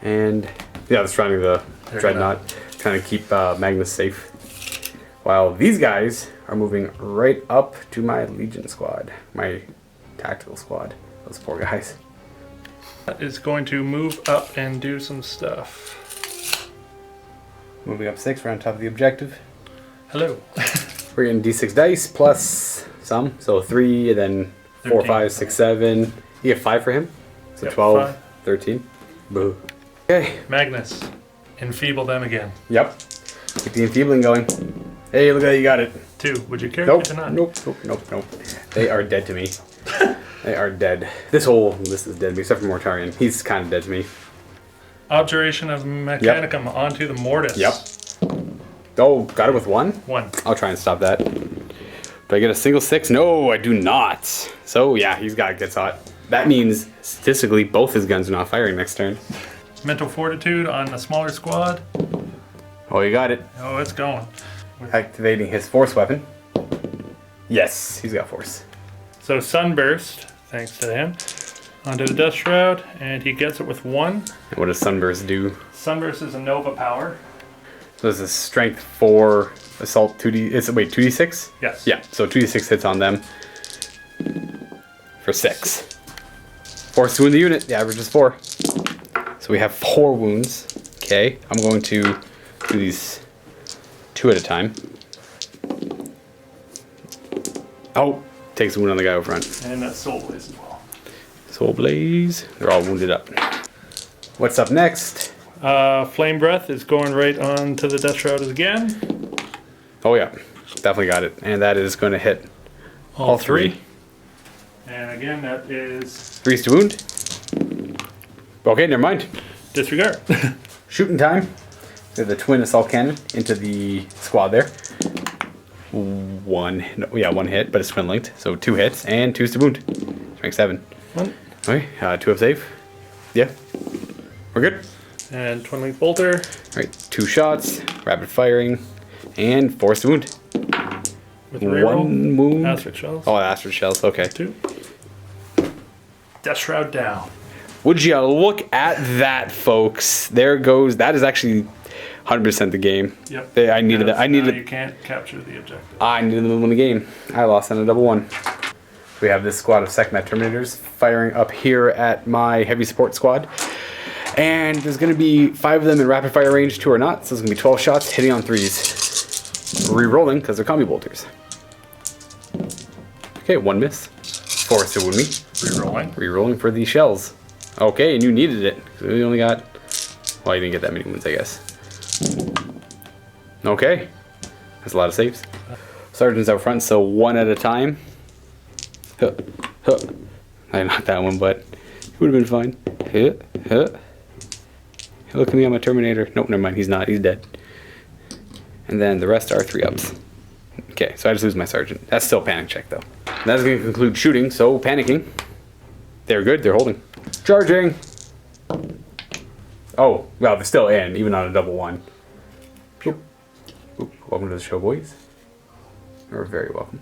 And yeah, that's surrounding the Dreadnought. Trying to keep Magnus safe. While these guys are moving right up to my Legion squad. My tactical squad. Those 4 guys. Is going to move up and do some stuff. Moving up 6, we're on top of the objective. Hello. We're getting D6 dice plus some. So 3 and then 4, 13. 5, 6, 7. You get 5 for him. So Yep, 12, 5. 13. Boo. Okay. Magnus. Enfeeble them again. Yep. Get the enfeebling going. Hey, look at that, you got it. 2. Would you care Nope. to not? Nope. They are dead to me. They are dead. This whole list is dead to me, except for Mortarion. He's kind of dead to me. Objuration of Mechanicum onto the Mortis. Yep. Oh, got it with 1? 1. I'll try and stop that. Do I get a single 6? No, I do not. So, yeah, he's got it. Gets hot. that means statistically both his guns are not firing next turn. Mental Fortitude on the smaller squad. Oh, you got it. Oh, it's going. Activating his force weapon. Yes, he's got force. So Sunburst, thanks to him, onto the Death Shroud, and he gets it with 1. And what does Sunburst do? Sunburst is a Nova power. So this is strength 4, assault 2d. Wait, 2d6? Yes. Yeah, so 2d6 hits on them for 6. Force to wound the unit. The average is 4. So we have 4 wounds. Okay, I'm going to do these 2 at a time. Oh, takes a wound on the guy over front. And that's Soul Blaze as well. Soul Blaze. They're all wounded up. What's up next? Flame Breath is going right on to the Death Shroud again. Oh yeah, definitely got it. And that is going to hit all 3. And again, that is 3's to wound. Okay, never mind. disregard. Shooting time. We have the twin assault cannon into the squad there. One hit, but it's twin linked. So 2 hits and 2's to wound. Strength 7. 1. Okay, 2 up save. Yeah, we're good. And twin link bolter. All right, 2 shots, rapid firing, and force to wound. With reroll. 1 wound. Astrid shells. Oh, Astrid shells. Okay. 2. Death Shroud down. Would you look at that, folks? There goes. That is actually 100% the game. Yep. I needed that. I needed. You can't capture the objective. I needed them to win the game. I lost on a double 1. We have this squad of Sekhmet Terminators firing up here at my heavy support squad. And there's going to be 5 of them in rapid fire range, 2 are not. So there's going to be 12 shots hitting on 3s. Re-rolling because they're combi bolters. Okay, 1 miss. Force to wound me. Re-rolling. Re-rolling for the shells. Okay, and you needed it. We only got... Well, you didn't get that many wounds, I guess. Okay. That's a lot of saves. Sergeant's out front, so 1 at a time. Huh. Huh. I knocked that one, but it would have been fine. Huh. Huh. Look at me, I'm a Terminator. Nope, never mind, he's not. He's dead. And then the rest are 3-ups. Okay, so I just lose my sergeant. That's still panic check, though. That's going to conclude shooting, so panicking. They're good, they're holding. Charging! Oh, well, they're still in, even on a double 1. Oop. Oop. Welcome to the show, boys. You're very welcome.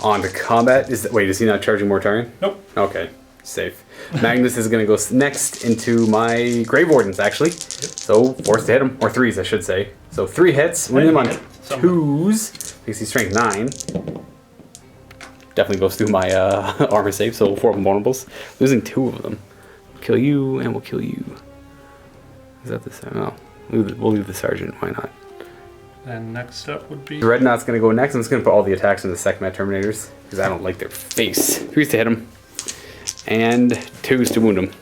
On to combat. Wait, is he not charging Mortarion? Nope. Okay, safe. Magnus is going to go next into my Grave Wardens, actually. Yep. So, forced to hit him. Or 3s, I should say. So, 3 hits. Win him on 2s. Because he's strength 9. Definitely goes through my armor save, so 4 vulnerables. Losing 2 of them. Kill you, and we'll kill you. Is that the... Oh, we'll leave the sergeant. Why not? And next up would be... Dreadnoughts going to go next. I'm just going to put all the attacks into the Sekhmet Terminators. Because I don't like their face. 3s to hit him. And 2s to wound him.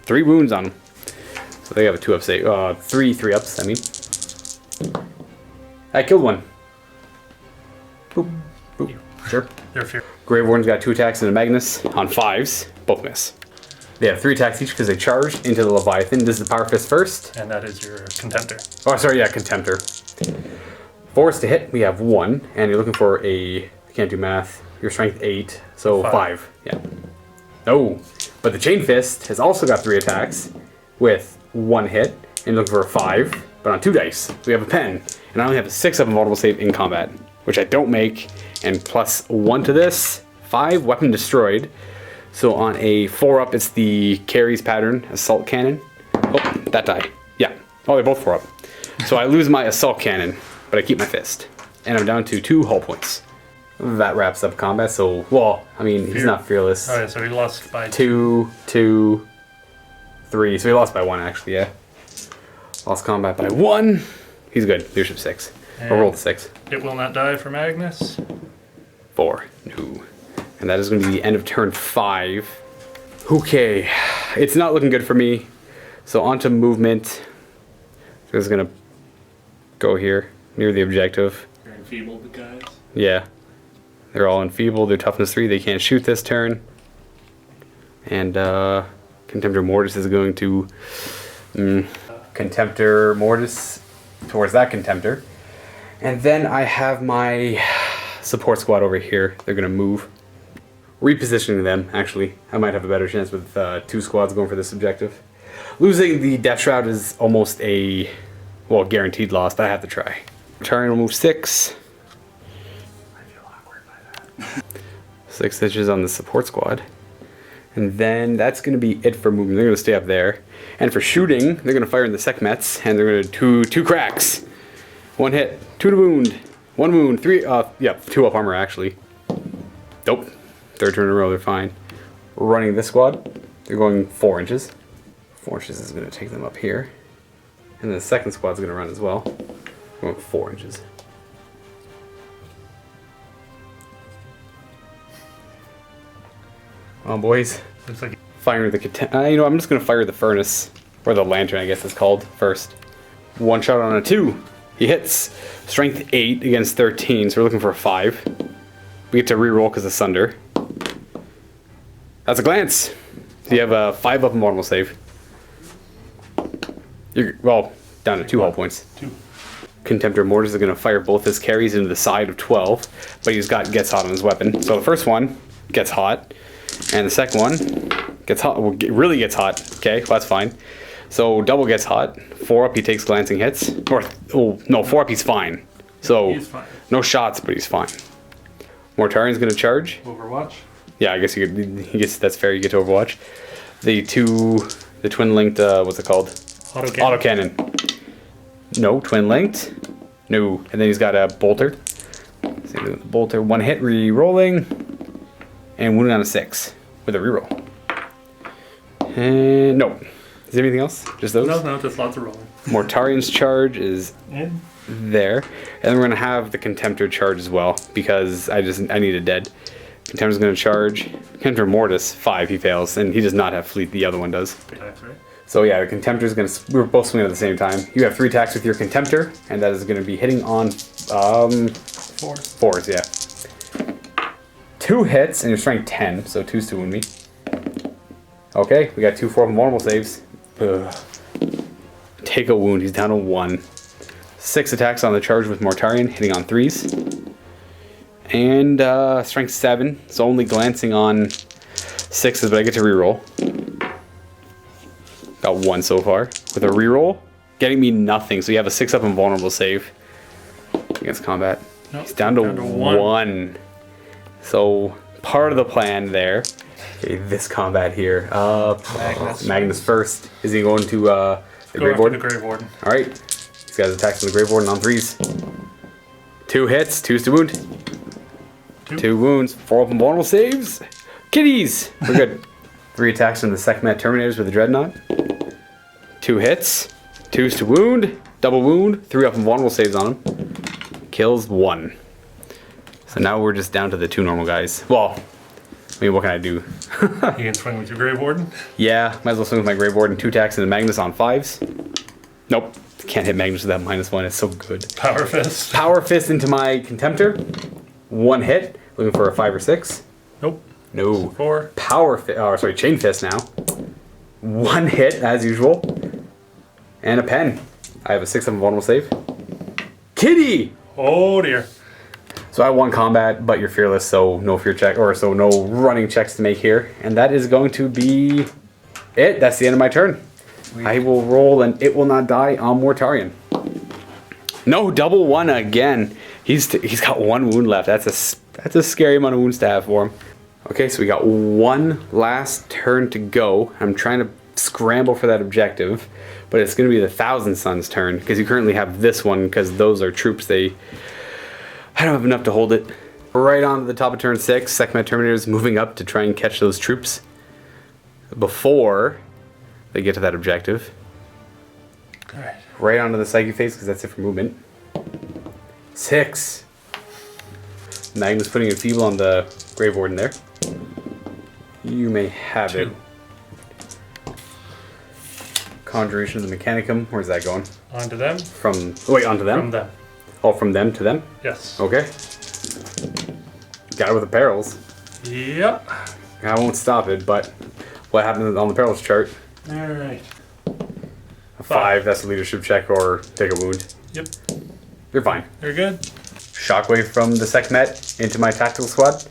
3 wounds on him. So they have a 2-up save. 3-ups, I mean. I killed 1. Boop. Boop. Sure. They're fear. Grave Warden's got 2 attacks into Magnus on 5s. Both miss. They have 3 attacks each because they charge into the Leviathan. This is the Power Fist first. And that is your Contemptor. Oh, sorry, yeah, Contemptor. Force to hit, we have 1. And you're looking for a... I can't do math. Your strength 8, so 5. Yeah. Oh, but the Chain Fist has also got 3 attacks with 1 hit. And you're looking for a 5, but on 2 dice. We have a pen. And I only have a 6 of a vulnerable save in combat, which I don't make. And plus 1 to this, 5, weapon destroyed. So on a 4-up, it's the Carries pattern, assault cannon. Oh, that died. Yeah. Oh, they're both 4-up. So I lose my assault cannon, but I keep my fist. And I'm down to 2 hull points. That wraps up combat, so, well, I mean, he's not fearless. Oh, yeah, so he lost by 2, 2, 3. So he lost by 1, actually, yeah. Lost combat by 1. He's good. Leadership 6. Or roll the 6. It will not die for Magnus. 4. No. And that is going to be the end of turn 5. Okay. It's not looking good for me. So on to movement. So it's going to go here, near the objective. You're enfeebled, the guys. Yeah. They're all enfeebled. They're toughness 3. They can't shoot this turn. And Contemptor Mortis is going to... Contemptor Mortis towards that Contemptor. And then I have my support squad over here. They're going to move repositioning them, actually. I might have a better chance with 2 squads going for this objective. Losing the Death Shroud is almost a, well, guaranteed loss, but I have to try. Mortarion will move 6. I feel awkward by that. 6 stitches on the support squad. And then that's going to be it for movement. They're going to stay up there. And for shooting, they're going to fire in the Sekhmets, and they're going to do 2 cracks. 1 hit, 2 to wound, 1 wound, 3, 2 up armor actually. Nope. 3rd turn in a row, they're fine. Running this squad, they're going 4 inches. 4 inches is going to take them up here. And then the second squad's going to run as well. Going 4 inches. Oh, boys. Looks like Fire the I'm just going to fire the furnace, or the lantern, I guess it's called, first. 1 shot on a 2. He hits. Strength 8 against 13, so we're looking for a 5. We get to reroll because of Sunder. That's a glance. So you have a 5 up and one will save. You're, well, down to 2 hull points. 2. Contemptor Mortis is going to fire both his carries into the side of 12, but he's got Gets Hot on his weapon. So the first one gets hot, and the second one gets hot. Well, really gets hot. Okay, well, that's fine. So double gets hot. 4 up, he takes glancing hits. Or, oh, no, 4 up, he's fine. So He's fine. no shots, but he's fine. Mortarion's going to charge. Overwatch. Yeah, I guess he gets, that's fair. You get to Overwatch. The twin linked. What's it called? Autocannon. No, twin linked. No, and then he's got a bolter. Same thing with the bolter. 1 hit, re-rolling, and wounding on a 6 with a reroll. And no. Is there anything else? Just those? No, just lots of rolling. Mortarion's charge is In. there, and then we're gonna have the Contemptor charge as well because I need a dead. Contemptor's gonna charge. Contemptor Mortis 5, he fails, and he does not have fleet. The other one does. Attacks, right? So yeah, the Contemptor's gonna. We're both swinging at the same time. You have 3 attacks with your Contemptor, and that is gonna be hitting on 4s. Yeah. 2 hits, and you're strength 10, so 2's to wound me. Okay, we got 2 4 vulnerable saves. Ugh. Take a wound. He's down to 1. 6 attacks on the charge with Mortarion, hitting on 3s. And strength 7. So only glancing on 6s, but I get to reroll. Got 1 so far. With a reroll, getting me nothing. So you have a 6 up and vulnerable save against combat. Nope, He's down to 1. So part of the plan there. Okay, this combat here. Magnus first. Is he going to the Grave Warden? The Grave Warden. Alright. These guys attacks from the Grave Warden on 3s. 2 hits, 2's to wound. 2 wounds, 4 open vulnerable saves. Kitties! We're good. 3 attacks from the Sekhmet Terminators with the Dreadnought. 2 hits, 2's to wound, double wound, 3 up and vulnerable saves on him. Kills 1. So now we're just down to the 2 normal guys. Well, I mean, what can I do? You can swing with your Grave Warden. Yeah, might as well swing with my Grave Warden. 2 attacks into Magnus on 5s. Nope, can't hit Magnus with that -1. It's so good. Power Fist. Power Fist into my Contemptor. 1 hit. Looking for a 5 or 6. Nope. No. 4. Power Fist. Oh, sorry, Chain Fist now. 1 hit as usual. And a pen. I have a 6 up vulnerable save. Kitty! Oh dear. So I won combat, but you're fearless, so no fear check, or so no running checks to make here. And that is going to be it. That's the end of my turn. I will roll, and it will not die on Mortarion. No, double 1 again. He's got 1 wound left. That's a scary amount of wounds to have for him. Okay, so we got 1 last turn to go. I'm trying to scramble for that objective, but it's going to be the Thousand Suns turn because you currently have this one because those are troops. I don't have enough to hold it. Right on to the top of turn 6, Sekhmet Terminators moving up to try and catch those troops before they get to that objective. Alright. Right onto the Psyche phase because that's it for movement. 6. Magnus putting a feeble on the Grave Warden there. You may have 2. it. Conjuration of the Mechanicum. Where's that going? Onto them. Onto them? From them. Oh, from them to them? Yes. Okay. Got it with the perils. Yep. I won't stop it, but what happened on the perils chart? Alright. A 5, that's a leadership check or take a wound. Yep. You're fine. You're good. Shockwave from the Sekhmet into my tactical squad.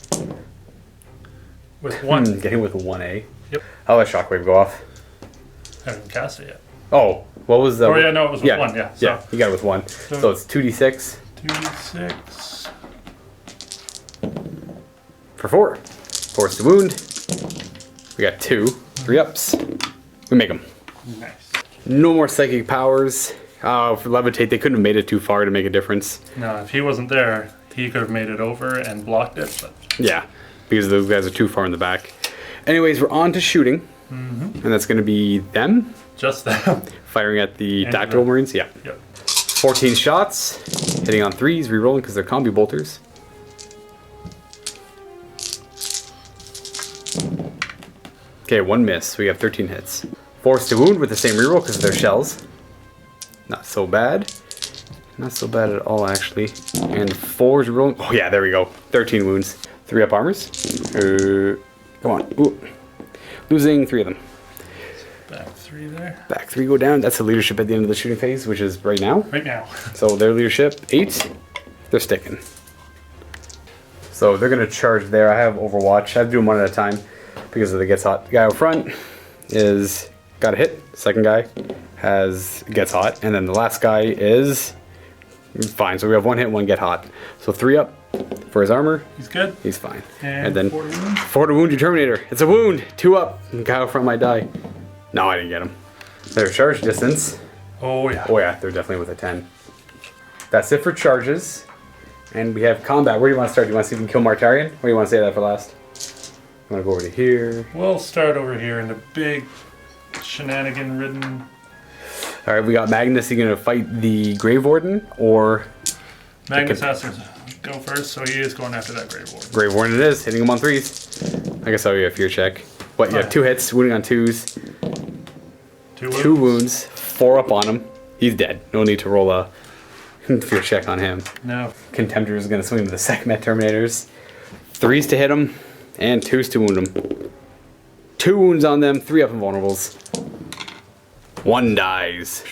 With 1. Getting with 1A. Yep. I'll let Shockwave go off. I haven't cast it yet. Oh, what was the... Oh, yeah, no, it was with 1, yeah. So, yeah, you got it with 1. So it's 2d6. 2d6. For 4. Force to wound. We got 2. 3 ups. We make them. Nice. No more psychic powers. For levitate, they couldn't have made it too far to make a difference. No, if he wasn't there, he could have made it over and blocked it. But Yeah, because those guys are too far in the back. Anyways, we're on to shooting. And that's going to be them. just them. Firing at the tactical marines. Yeah. Yep. 14 shots. Hitting on 3s, rerolling because they're combi bolters. Okay, 1 miss. We have 13 hits. Force to wound with the same reroll because they're shells. Not so bad. Not so bad at all, actually. And 4's rolling. Oh, yeah, there we go. 13 wounds. 3 up armors. Come on. Ooh. Losing 3 of them. Back 3 there. Back 3 go down. That's the leadership at the end of the shooting phase, which is right now. Right now. So their leadership, 8. They're sticking. So they're going to charge there. I have Overwatch. I have to do them one at a time because of the gets hot. The guy out front is got a hit. Second guy gets hot. And then the last guy is fine. So we have 1 hit, 1 get hot. So 3 up for his armor. He's good. He's fine. And then 4 to wound. 4 to wound your Terminator. It's a wound. 2 up. The guy out front might die. No, I didn't get him. Their charge distance. Oh, yeah. Oh yeah, they're definitely with a 10. That's it for charges. And we have combat. Where do you want to start? Do you want to see if we can kill Mortarion? Or do you want to say that for last? I'm going to go over to here. We'll start over here in the big shenanigan-ridden... Alright, we got Magnus. He's going to fight the Grave Warden or... Magnus has to go first, so he is going after that Grave Warden. Grave Warden it is, hitting him on 3s. I guess I'll get a fear check. What, you have 2 hits, wounding on 2s. 2 wounds, 4 up on him. He's dead. No need to roll a fear check on him. No. Contemptor is going to swing to the Sekhmet Terminators. 3s to hit him, and 2s to wound him. 2 wounds on them, 3 up invulnerables. 1 dies.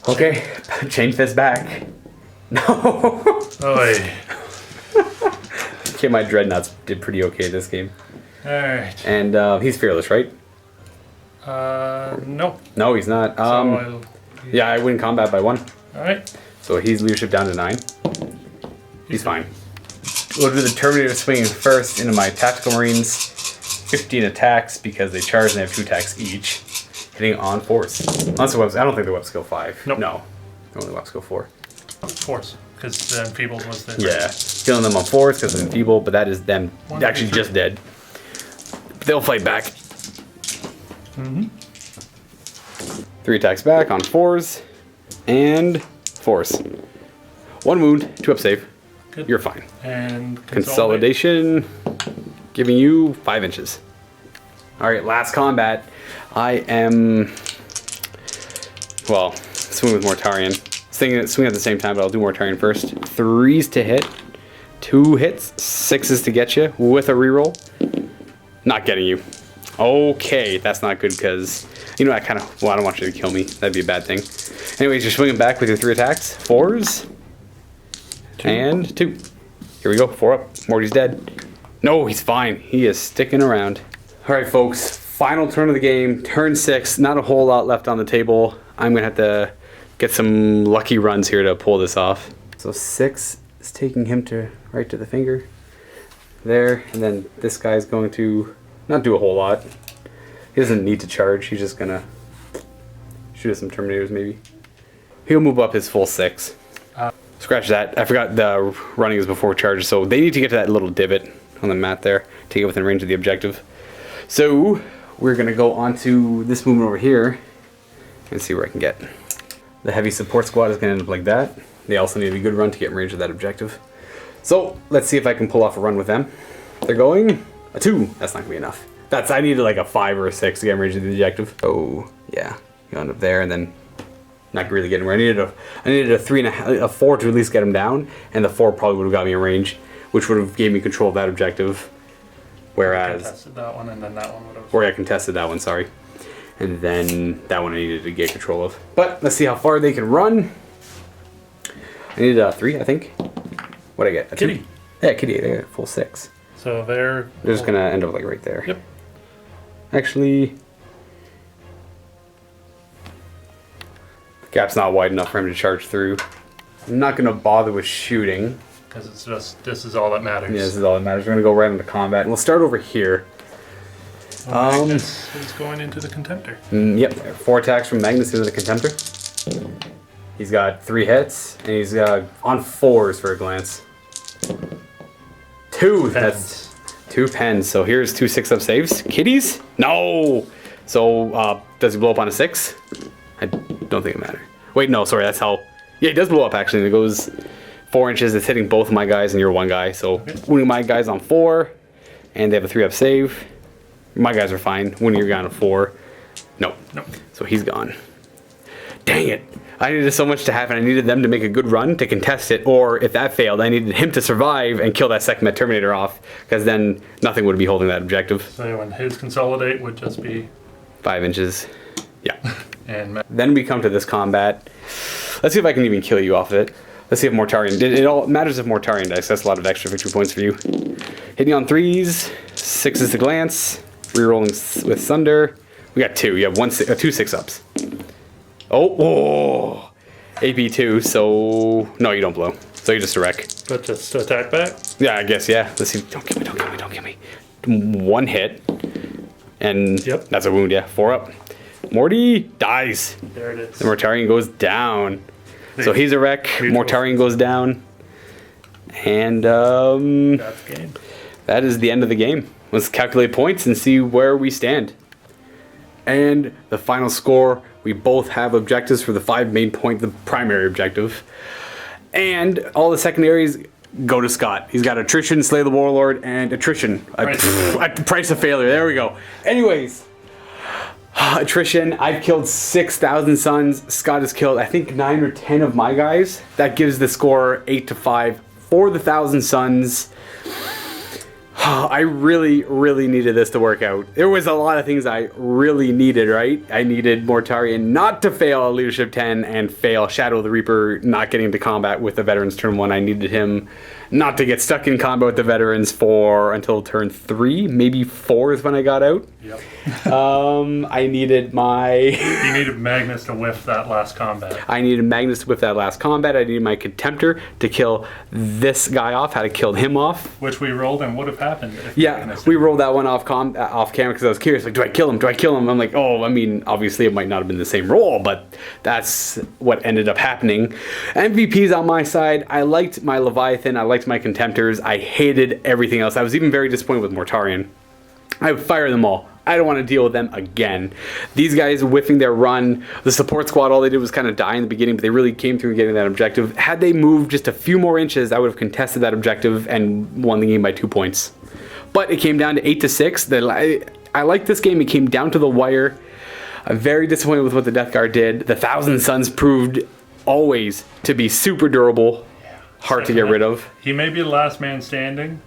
Okay, chain fist back. No. Oy. Okay, my Dreadnoughts did pretty okay this game. Alright. And he's fearless, right? No. No, he's not. Yeah, I win combat by 1. Alright. So he's leadership down to 9. He's fine. We'll do the Terminator swinging first into my tactical marines. 15 attacks because they charge and they have 2 attacks each. Hitting on force. Unless the webs, I don't think the web skill 5. Nope. No. Only web skill 4. Force. Because the enfeebled was the... Yeah. Killing them on force because of enfeebled, but that is them 1, actually 2, 3. just dead. They'll fight back. 3 attacks back on 4s. And force. 1 wound, 2 up save. Good. You're fine. And Consolidation, giving you 5 inches. Alright, last combat. I am, well, swinging with Mortarion. Swing at the same time, but I'll do Mortarion first. 3s to hit. 2 hits. 6s to get you with a reroll. Not getting you. Okay, that's not good because, you know, I don't want you to kill me. That'd be a bad thing. Anyways, you're swinging back with your 3 attacks. 4s. 2. And 2. Here we go. 4 up. Morty's dead. No, he's fine. He is sticking around. Alright, folks. Final turn of the game. Turn 6. Not a whole lot left on the table. I'm going to have to get some lucky runs here to pull this off. So 6 is taking him to right to the finger. There. And then this guy's going to not do a whole lot. He doesn't need to charge. He's just going to shoot at some Terminators maybe. He'll move up his full 6. Scratch that. I forgot the running is before charge, so they need to get to that little divot on the map there to get within range of the objective. So we're going to go on to this movement over here and see where I can get. The heavy support squad is going to end up like that. They also need a good run to get in range of that objective. So let's see if I can pull off a run with them. They're going a 2. That's not going to be enough. I needed like a 5 or a 6 to get in range of the objective. Oh, yeah. You end up there and then not really getting where I needed a 3 and a 4 to at least get him down, and the 4 probably would have got me in range, which would have gave me control of that objective. Whereas contested that one, and then that one would have... Or I contested that one, sorry. And then that one I needed to get control of. But let's see how far they can run. I needed a 3, I think. What'd I get? A Kitty. 2? Yeah, kitty. I got a full 6. So they're just gonna end up like right there. Yep. Actually, the gap's not wide enough for him to charge through. I'm not gonna bother with shooting. because it's just this is all that matters. Yeah, this is all that matters. We're gonna go right into combat, and we'll start over here. Magnus is going into the Contemptor. Yep, 4 attacks from Magnus into the Contemptor. He's got 3 hits, and he's on 4s for a glance. 2. That's 2 pens. So here's 2 6-up saves. Kitties? No. So does he blow up on a 6? I don't think it matters. Wait, no, sorry. That's how. Yeah, he does blow up actually. And it goes 4 inches. It's hitting both of my guys, and you're one guy. So wounding my guys on 4, and they have a 3-up save. My guys are fine. Wounding your guy on a 4. No. So he's gone. Dang it. I needed so much to happen. I needed them to make a good run to contest it, or if that failed, I needed him to survive and kill that second Met Terminator off, because then nothing would be holding that objective. So when his consolidate would just be 5 inches. Yeah. And Then we come to this combat. Let's see if I can even kill you off of it. Let's see if Mortarion. It all matters if Mortarion dies. That's a lot of extra victory points for you. Hitting on 3s, 6s to glance, rerolling with Thunder. We got 2. You have 2 6-ups. Oh, AP2, so no, you don't blow. So you're just a wreck. but just attack back. Yeah, I guess, yeah. Let's see. Don't kill me. 1 hit. And Yep. that's a wound, yeah. 4 up. Morty dies. There it is. The Mortarion goes down. So he's a wreck. Mortarion goes down. And That's game. that is the end of the game. Let's calculate points and see where we stand. And the final score, we both have objectives for the 5 main point, the primary objective. And all the secondaries go to Scott. He's got attrition, slay the warlord, and attrition. Price of failure. There we go. Anyways, attrition. I've killed 6,000 suns. Scott has killed, I think, 9 or 10 of my guys. That gives the score 8-5 for the 1,000 suns. I really, really needed this to work out. There was a lot of things I really needed, right? I needed Mortarion not to fail Leadership 10 and fail Shadow of the Reaper not getting into combat with the Veterans turn 1. I needed him not to get stuck in combat with the Veterans until turn 3, maybe 4 is when I got out. Yep. I needed You needed Magnus to whiff that last combat. I needed Magnus to whip that last combat. I needed my Contemptor to kill this guy off. Had to kill him off. Which we rolled and would have happened. If Yeah, Magnus we rolled that one off camera because I was curious. Like, do I kill him? I'm like, oh, I mean, obviously it might not have been the same roll, but that's what ended up happening. MVP's on my side. I liked my Leviathan. I liked my Contemptors. I hated everything else. I was even very disappointed with Mortarion. I would fire them all. I don't want to deal with them again. These guys whiffing their run. The support squad, all they did was kind of die in the beginning, but they really came through getting that objective. Had they moved just a few more inches, I would have contested that objective and won the game by 2 points. But it came down to 8-6. I like this game. It came down to the wire. I'm very disappointed with what the Death Guard did. The 1,000 Suns proved always to be super durable, hard to get rid of. He may be the last man standing,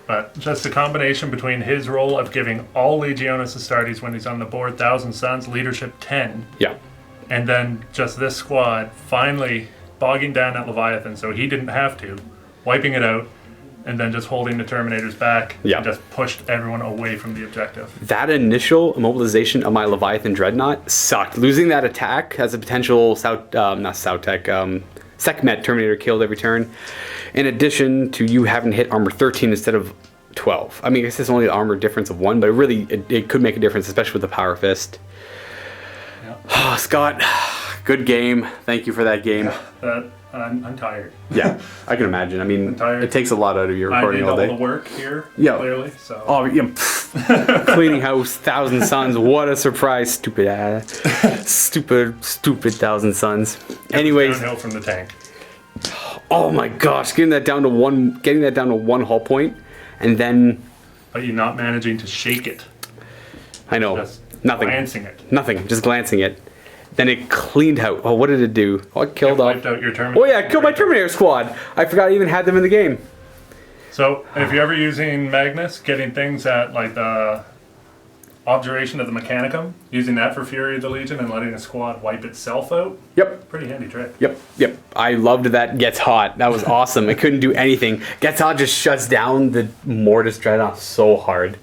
but just the combination between his role of giving all Legionis Astartes when he's on the board, 1,000 Suns, leadership 10, Yeah. and then just this squad finally bogging down at Leviathan so he didn't have to, wiping it out, and then just holding the Terminators back, Yeah. and just pushed everyone away from the objective. That initial immobilization of my Leviathan Dreadnought sucked. Losing that attack has a potential Sekhmet Terminator killed every turn. In addition to you having to hit armor 13 instead of 12. I mean, I guess it's only the armor difference of 1, but it could make a difference, especially with the Power Fist. Yeah. Oh, Scott, good game. Thank you for that game. I'm tired. Yeah, I can imagine. I mean, tired. it takes a lot out of your recording I did all all day. the work here, Yeah. clearly. So. Oh, yeah. Cleaning house, 1,000 Suns. What a surprise. Stupid 1,000 Suns. Anyways. Downhill from the tank. Oh my gosh, getting that down to one hull point, and then But you're not managing to shake it. I know Just nothing, glancing it. nothing, just glancing it. Then it cleaned out. Oh, what did it do? Oh, it killed It off. wiped out your Terminator. Oh yeah, it killed my Terminator squad. I forgot I even had them in the game. So if you're ever using Magnus, getting things at like the Objuration of the Mechanicum, using that for Fury of the Legion and letting a squad wipe itself out. Yep. Pretty handy trick. Yep. I loved that Gets Hot. That was awesome. It couldn't do anything. Gets Hot just shuts down the Mortis Dreadnought so hard.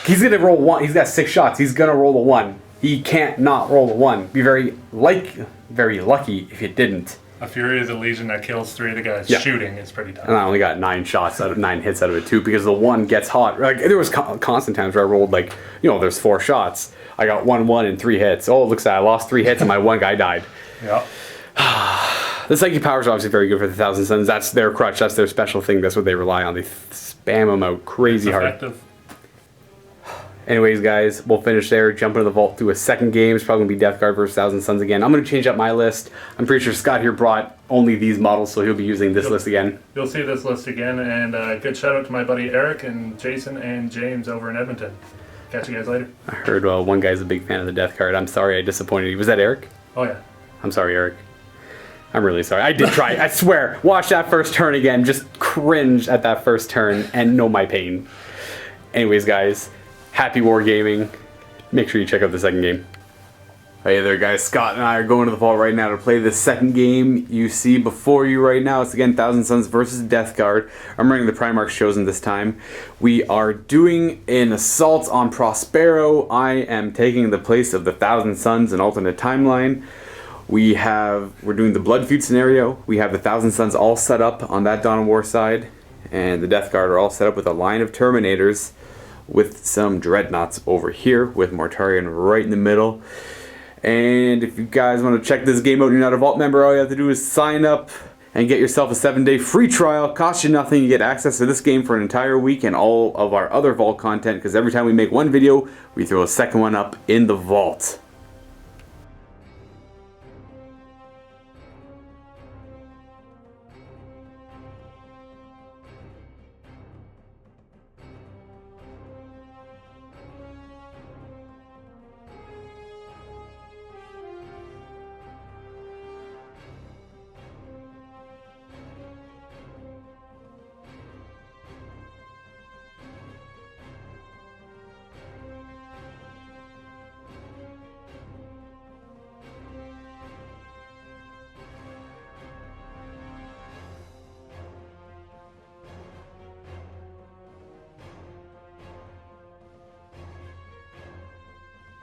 He's going to roll 1. He's got 6 shots. He's going to roll a 1. He can't not roll a 1. Be very lucky if it didn't. A Fury of the Legion that kills 3 of the guys shooting is pretty tough. And I only got 9 hits out of it too, because the 1 Gets Hot. Like, there was constant times where I rolled like, there's 4 shots. I got 1 and 3 hits. Oh, it looks like I lost 3 hits and my 1 guy died. Yeah. The Psychic Powers are obviously very good for the Thousand Suns. That's their crutch. That's their special thing. That's what they rely on. They spam them out crazy hard. Anyways, guys, we'll finish there. Jump into the vault through a second game. It's probably going to be Death Guard versus Thousand Suns again. I'm going to change up my list. I'm pretty sure Scott here brought only these models, so he'll be using this list again. You'll see this list again. And good shout out to my buddy Eric and Jason and James over in Edmonton. Catch you guys later. I heard one guy's a big fan of the Death Guard. I'm sorry I disappointed you. Was that Eric? Oh, yeah. I'm sorry, Eric. I'm really sorry. I did try. I swear. Watch that first turn again. Just cringe at that first turn and know my pain. Anyways, guys. Happy wargaming. Make sure you check out the second game. Hey there, guys. Scott and I are going to the vault right now to play the second game you see before you right now. It's again Thousand Suns versus Death Guard. I'm running the Primarch's Chosen this time. We are doing an assault on Prospero. I am taking the place of the Thousand Suns in alternate timeline. We're doing the Blood Feud scenario. We have the Thousand Suns all set up on that Dawn of War side, and the Death Guard are all set up with a line of Terminators with some Dreadnoughts over here with Mortarion right in the middle. And if you guys want to check this game out and you're not a Vault member, all you have to do is sign up and get yourself a 7-day free trial. Costs you nothing. You get access to this game for an entire week and all of our other Vault content, because every time we make one video, we throw a second one up in the Vault.